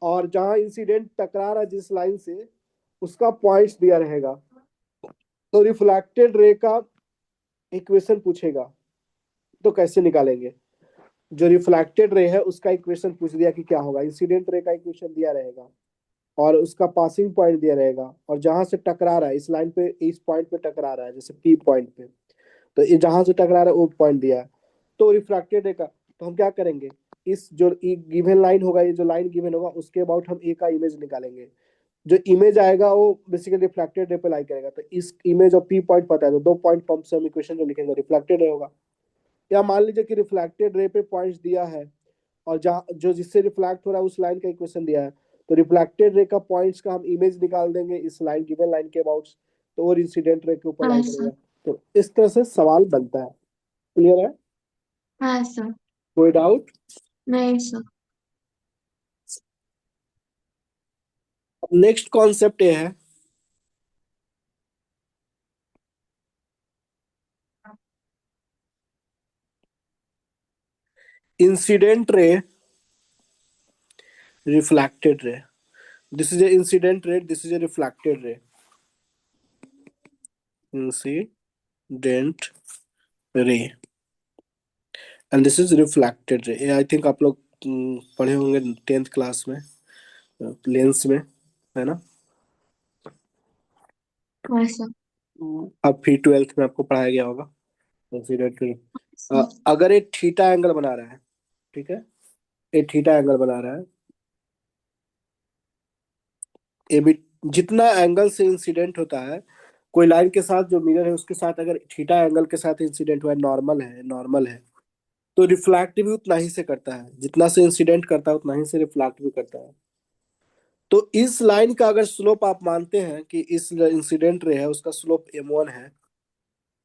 और जहां इंसिडेंट टकरा रहा है जिस लाइन से, उसका पॉइंट्स दिया रहेगा। तो रिफ्लेक्टेड रे का इक्वेशन पूछेगा, तो कैसे निकालेंगे? जो रिफ्लेक्टेड रे है उसका इक्वेशन पूछ दिया कि क्या होगा। इंसिडेंट रे का इक्वेशन दिया रहेगा, और उसका पासिंग पॉइंट दिया रहेगा, और जहां से टकरा रहा है इस लाइन पे, इस पॉइंट पे टकरा रहा है, जैसे पी पॉइंट पे, तो ये जहां से टकरा रहा है वो पॉइंट दिया है। तो रिफ्रैक्टेड रे का, तो हम क्या करेंगे, इस जो गिवन लाइन होगा, ये जो लाइन गिवन होगा उसके अबाउट हम ए का इमेज निकालेंगे। जो इमेज आएगा वो बेसिकली रिफ्लेक्टेड रे पे लाई करेगा। तो इस इमेज और पी पॉइंट पता है, तो दो पॉइंट पंप से हम इक्वेशन जो लिखेंगे रिफ्लेक्टेड रे होगा। या मान लीजिए कि रिफ्लेक्टेड रे पे पॉइंट्स दिया है, और जहाँ जो जिससे रिफ्लेक्ट हो रहा है उस लाइन का इक्वेशन दिया है, तो रिफ्लेक्टेड रे का पॉइंट्स का हम इमेज निकाल देंगे इस लाइन, गिवन लाइन के अबाउट, तो और इंसिडेंट रे के ऊपर हाँ लाई सर। करेगा। तो इस तरह से सवाल बनता है। क्लियर है? हाँ सर। कोई डाउट? नहीं सर। नेक्स्ट कॉन्सेप्ट ये है, incident ray, reflected ray. This is A incident ray, this is A reflected ray. Incident ray and this is reflected ray. I think आप लोग पढ़े होंगे 10th क्लास में, लेंस में, है ना? हाँ सर। अब फिर 12th में आपको पढ़ाया गया होगा इंसिडेंट रे। सर। अगर एक थीटा एंगल बना रहा है, ठीक है, एक थीटा एंगल बना रहा है, ए बी, जितना एंगल से इंसिडेंट होता है, कोई लाइन के साथ जो मिरर है उसके साथ अगर थीटा एंगल के साथ इंसिडेंट हुआ है, नॉर्मल है, नॉर्मल है, तो रिफ्लेक्ट भी उतना ही से करता है, जितना से इंसिडेंट करता है उतना ही से रिफ्लेक्ट भी करता है। तो इस लाइन का अगर स्लोप आप मानते हैं कि इस इंसिडेंट रे है उसका स्लोप m1 है,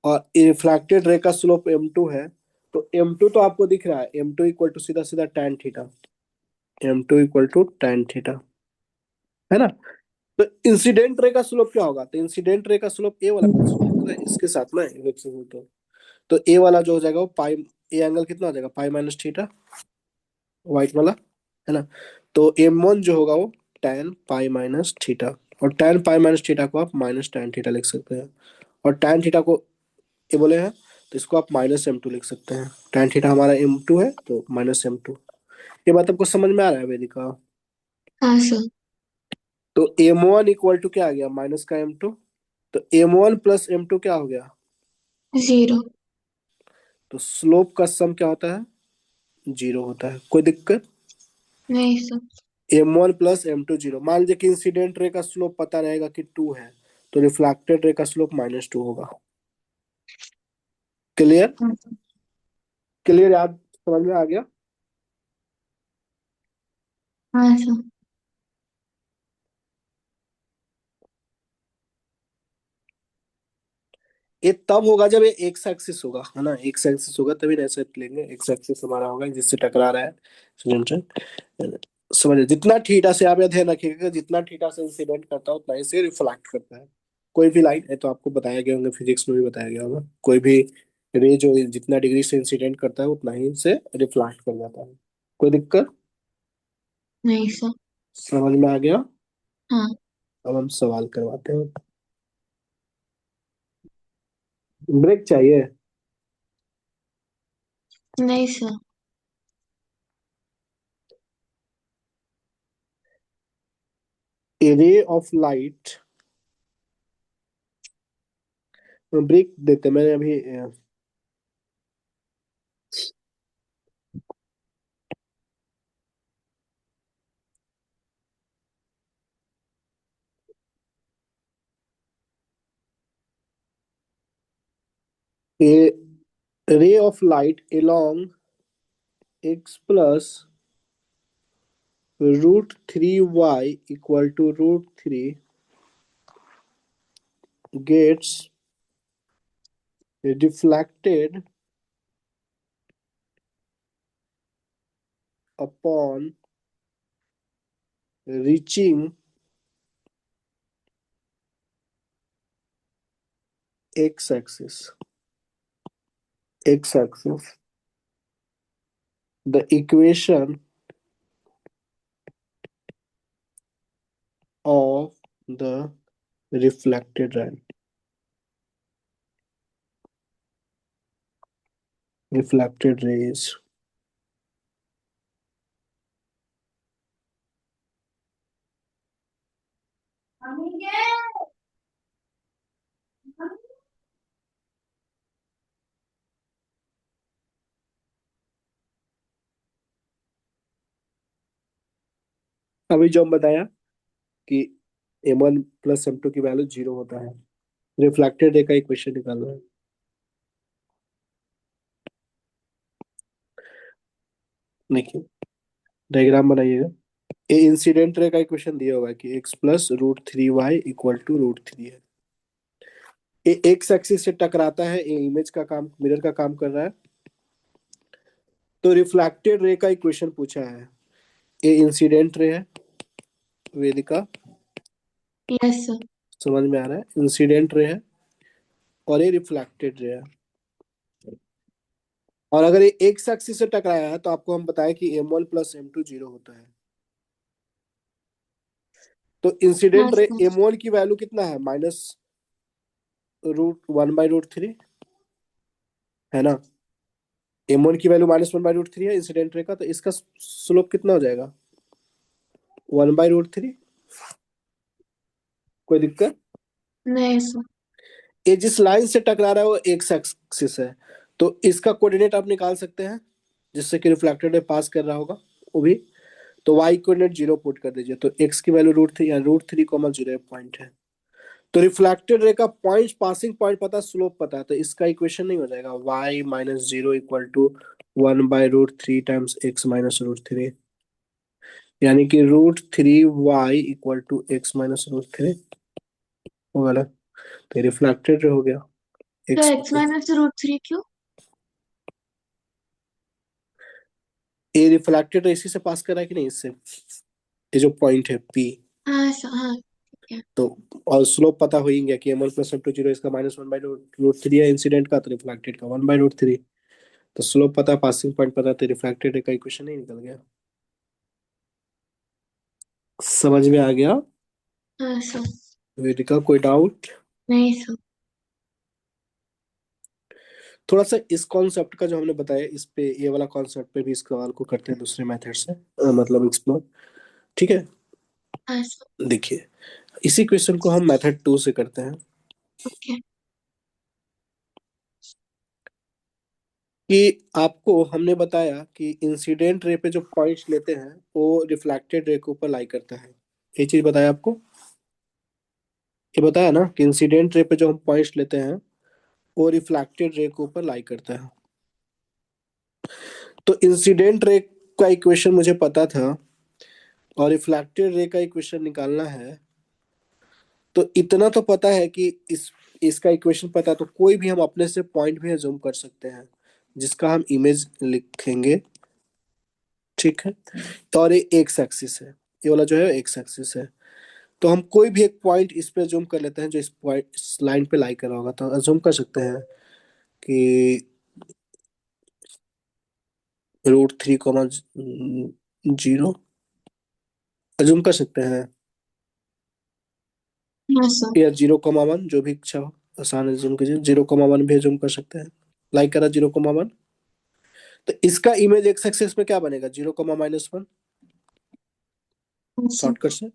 और रिफ्रैक्टेड रे का स्लोप m2 है, तो m2 तो आपको दिख रहा है, m2 इक्वल टू सीधा सीधा tan theta, m2 equal to tan theta, है ना। तो इंसिडेंट रे का स्लोप क्या होगा, तो इंसिडेंट रे का स्लोप ए वाला कंसीडर करना है इसके साथ में तो ए वाला जो हो जाएगा वो पाई, ए एंगल कितना हो जाएगा, पाई माइनस थीटा, व्हाइट वाला, है ना। तो m1 जो होगा वो tan पाई माइनस थीटा, और tan पाई माइनस थीटा को आप माइनस tan थीटा लिख सकते हैं, और tan थीटा को ये बोले हैं तो इसको आप माइनस m2 लिख सकते हैं, tan थीटा हमारा m2 है तो माइनस m2। ये बात आपको समझ में आ रहा है वेदिका। हाँ सर। तो m1 इक्वल टू क्या आ गया, माइनस का m2, तो m1 प्लस m2 क्या हो गया, 0। तो स्लोप का सम क्या होता है, जीरो होता है, कोई दिक्कत। नहीं sir. m1 plus m2 zero, मान लीजिए कि इंसिडेंट रे का स्लोप पता रहेगा कि 2 है, तो रिफ्लेक्टेड रे का स्लोप -2 होगा। क्लियर, हाँ सर। क्लियर, याद समझ में आ गया। हाँ सर। ये तब होगा जब ये एक्स एक्सिस होगा, है ना, एक्स एक्सिस होगा तभी ना ऐसे लेंगे, एक्स एक्सिस हमारा होगा जिससे टकरा रहा है इंसिडेंट। समझिए, जितना थीटा से आप यह ध्यान रखिएगा, जितना थीटा से इंसिडेंट करता है उतना ही से रिफ्लेक्ट करता है। कोई भी लाइट है तो आपको बताया गया होगा, फिजिक्स में भी बताया गया होगा, कोई भी रे जो जितना डिग्री से इंसिडेंट करता है उतना ही से रिफ्लेक्ट कर जाता है। कोई दिक्कत, नहीं सर। समझ में आ गया। हाँ। अब हम सवाल करवाते हैं। ब्रेक चाहिए। नहीं sir. A ray of light, break देते हैं, मैंने अभी a ray of light along x plus root 3y equal to root 3 gets deflected upon reaching x-axis. X-axis. The equation of the reflected ray. Reflected rays. अभी जो हम बताया कि m1 plus m2 की वैल्यू 0 होता है, रिफ्लेक्टेड रे का equation निकालना है। देखिए, डायग्राम बनाइएगा। ये इंसिडेंट रे का इक्वेशन दिया हुआ है कि x plus root 3y equal to root 3 है। ये एक्स एक्सिस से टकराता है, ये इमेज का काम, मिरर का काम कर रहा है। तो रिफ्लेक्टेड रे का इक्वेशन पूछा है, ये इंसिडेंट रे है वेदिका, यस सर। समझ में आ रहा है, इंसिडेंट रे है, और ये रिफ्लेक्टेड रे है। और अगर ये एक्स एक्सिस से टकराया है तो आपको हम बताया कि m1 प्लस m2 जीरो होता है। तो हाँ इंसिडेंट रे सर। m1 की वैल्यू कितना है, -√1/√3, है ना। m1 की वैल्यू -1/√3 है इंसिडेंट रे का, तो इसका स्लोप कितना हो जाएगा, 1/√3। कोई दिक्कत। नहीं सर। ये जिस लाइन से टकरा रहा है वो एक्स एक्सिस है, तो इसका कोऑर्डिनेट आप निकाल सकते हैं जिससे कि रिफ्लेक्टेड रे पास कर रहा होगा वो भी। तो वाई कोऑर्डिनेट 0 पुट कर दीजिए, तो एक्स की वैल्यू √3 या √3, 0 पॉइंट है। तो रिफ्लेक्टेड रे का पॉइंट, पासिंग पॉइंट पता, स्लोप पता है, तो इसका इक्वेशन नहीं हो जाएगा y-0 equal to 1/√3 times x-√3, यानी कि √3y इक्वल टू x-√3 होगा ना। तो रिफ्लेक्टेड रे हो गया। तो x x minus root three क्यों? ए रिफ्लेक्टेड इसी से पास कर रहा है कि नहीं, इससे, ये जो पॉइंट है पी। हाँ हाँ ठीक है। तो और स्लोप पता हो ही गया कि m1 प्लस m2 जीरो, इसका minus one by root three है इंसिडेंट का, तो रिफ्लेक्टेड का वन बाई रूट थ्री। तो स्लोप पता, पासिंग पॉइंट पता, तो रिफ्लेक्टेड का इक्वेशन नहीं निकल गया। समझ में आ गया हाँ सर। वेदिका, कोई डाउट? नहीं सर। थोड़ा सा इस कॉन्सेप्ट का जो हमने बताया, इस पे, ये वाला कॉन्सेप्ट पे भी इस सवाल को करते हैं दूसरे मेथड से, मतलब एक्सप्लोर। ठीक है, हाँ सर। देखिए इसी क्वेश्चन को हम मेथड टू से करते हैं ओके। कि आपको हमने बताया कि इंसिडेंट रे पे जो पॉइंट्स लेते हैं वो रिफ्लेक्टेड रे के ऊपर लाई करता है। ये चीज बताया आपको, ये बताया ना कि इंसिडेंट रे पे जो हम पॉइंट्स लेते हैं वो रिफ्लेक्टेड रे के ऊपर लाई करता है। तो इंसिडेंट रे का इक्वेशन मुझे पता था और रिफ्लेक्टेड रे का इक्वेशन निकालना है। तो इतना तो पता है कि इसका इक्वेशन पता है, तो कोई भी हम अपने से पॉइंट भी अज्यूम कर सकते हैं जिसका हम इमेज लिखेंगे। ठीक है, तो और ये एक्स एक्सिस है, ये वाला जो है एक्स एक्सिस है। तो हम कोई भी एक पॉइंट इस पे अज्यूम कर लेते हैं जो इस पॉइंट, इस लाइन पे लाई कर रहा होगा, तो अज्यूम कर सकते हैं कि root three comma zero, assume कर सकते हैं, हाँ सर। या जीरो कॉमा वन, जो भी इच्छा हो आसान अज्यूम कीजिए, जीरो कॉमा वन भी अज्यूम कर सकते हैं। लाइक करा जीरो कॉमा वन, तो इसका इमेज एक्स एक्सिस में क्या बनेगा, जीरो कॉमा माइनस वन, हाँ सर। शॉर्टकट से।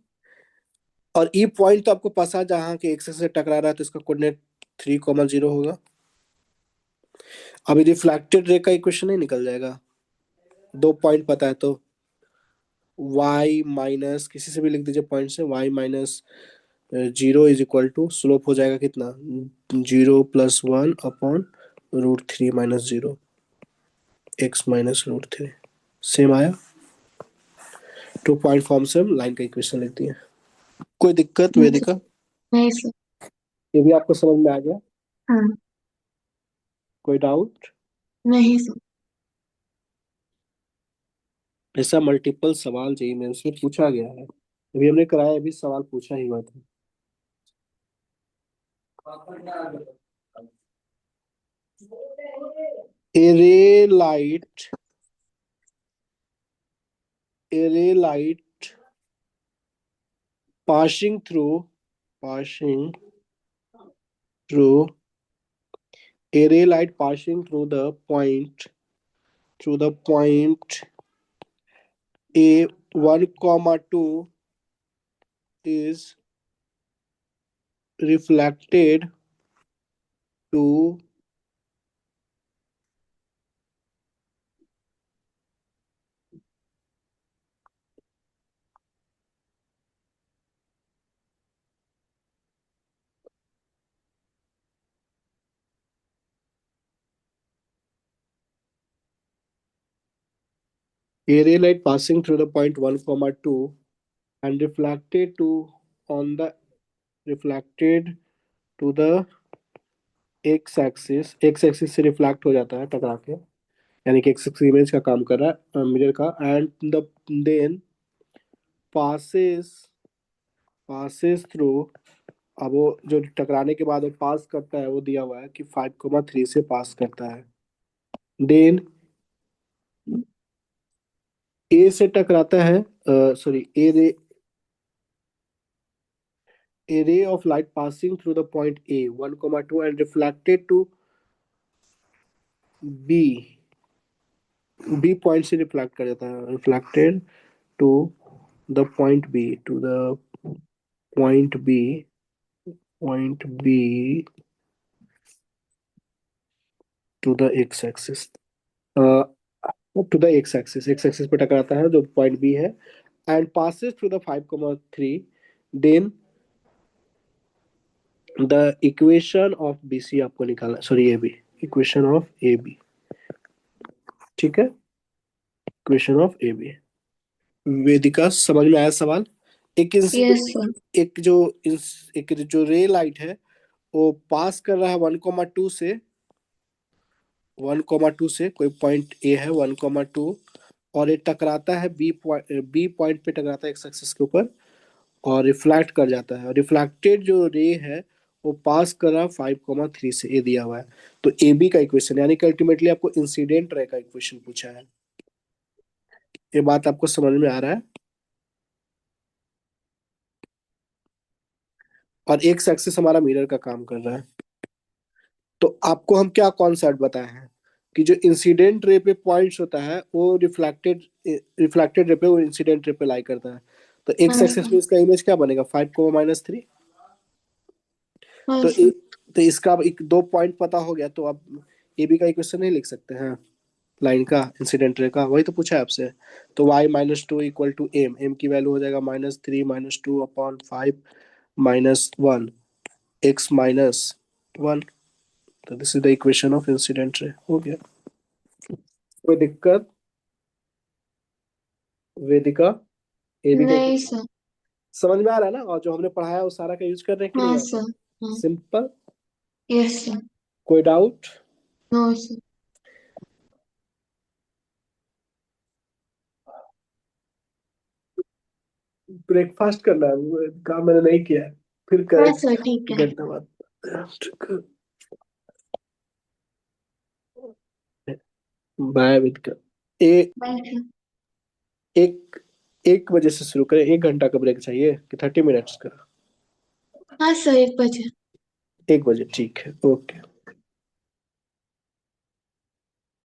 और ई पॉइंट तो आपको पता है जहाँ के एक्स से टकरा रहा है, तो इसका कोऑर्डिनेट थ्री कॉमा जीरो होगा। अब रिफ्लेक्टेड रे का इक्वेशन नहीं निकल जाएगा, दो पॉइंट पता है तो y माइनस, किसी से भी लिख दीजिए पॉइंट से, y minus zero is equal to slope हो जाएगा कितना, zero plus one upon root three minus zero, x minus root three. Same आया, टू पॉइंट फॉर्म से हम लाइन का इक्वेशन लिख दिए। कोई दिक्कत हाँ सर। वेदिका? नहीं सर। ये भी आपको समझ में आ गया? हाँ। कोई डाउट? नहीं सर। ऐसा मल्टीपल सवाल जेईई में उसमें पूछा गया है, अभी हमने कराया, अभी सवाल पूछा ही हुआ था। a light a light passing through a ray light passing through the point a 1 comma 2 is reflected to a ray light passing through the point 1 comma 2 and reflected to the x axis से reflect हो जाता है टकरा के, यानी कि x axis image का काम कर रहा है मिरर का, and the then passes passes through. अब वो जो टकराने के बाद वो पास करता है, वो दिया हुआ है कि 5,3 से पास करता है। देन ए से टकराता है, sorry, a ray of light passing through the point A 1,2 and reflected to B, B point से रिफ्लेक्ट कर जाता है, reflected to the point b, to the point b, point b to the x axis, to the x axis पे टकराता है जो point b है, and passes through the 5,3, then the equation of b c आपको निकालना, sorry a b, equation of a b. ठीक है, equation of a b. Vedika, समझ में आया सवाल? एक यस सर। एक जो एक जो रे लाइट है वो पास कर रहा है 1,2 से, 1,2 से कोई पॉइंट ए है 1,2, और ये टकराता है बी पॉइंट पे टकराता है एक सक्सेस के ऊपर, और रिफ्लेक्ट कर जाता है, और रिफ्लेक्टेड जो रे है वो पास कर रहा है 5,3 से, ए दिया हुआ है। तो ए बी का इक्वेशन, यानी कि अल्टीमेटली आपको इंसिडेंट रे का इक्वेशन पूछा है। ये बात आपको समझ में आ रहा है? और एक सक्सेस हमारा मिरर का काम कर रहा है। तो आपको हम क्या कॉन्सेप्ट बताए हैं कि जो इंसिडेंट रे पे पॉइंट्स होता है वो रिफ्लेक्टेड रे पे, वो इंसिडेंट रे पे लाई करता है। तो एक हाँ सक्सेस सर। में इसका इमेज क्या बनेगा, 5,-3। हाँ तो सर। तो इसका अब एक दो पॉइंट पता हो गया, तो अब ए बी का इक्वेशन नहीं लिख सकते हैं लाइन का, इंसिडेंट रे का, वही तो पूछा है आपसे। तो y-2 equal to m, m की वैल्यू हो जाएगा -3 - 2/5 -1, x-1। तो this is the equation of incident ray. हो गया? कोई दिक्कत वेदिका? ए बी का नहीं सर। समझ में आ रहा है ना? और जो हमने पढ़ाया वो सारा का यूज कर रहे हैं कि नहीं हाँ यहाँ पे? सर। हाँ। सिंपल। Yes sir. कोई डाउट? No sir. ब्रेकफास्ट करना है, वो काम मैंने नहीं किया है, फिर हाँ करें सर ठीक एक है। घंटा बाद। Bye with a bye sir. एक 1 बजे से शुरू करें, 1 घंटा का ब्रेक चाहिए कि 30 मिनट्स का? हाँ सर 1 बजे। 1 बजे ठीक है, ओके।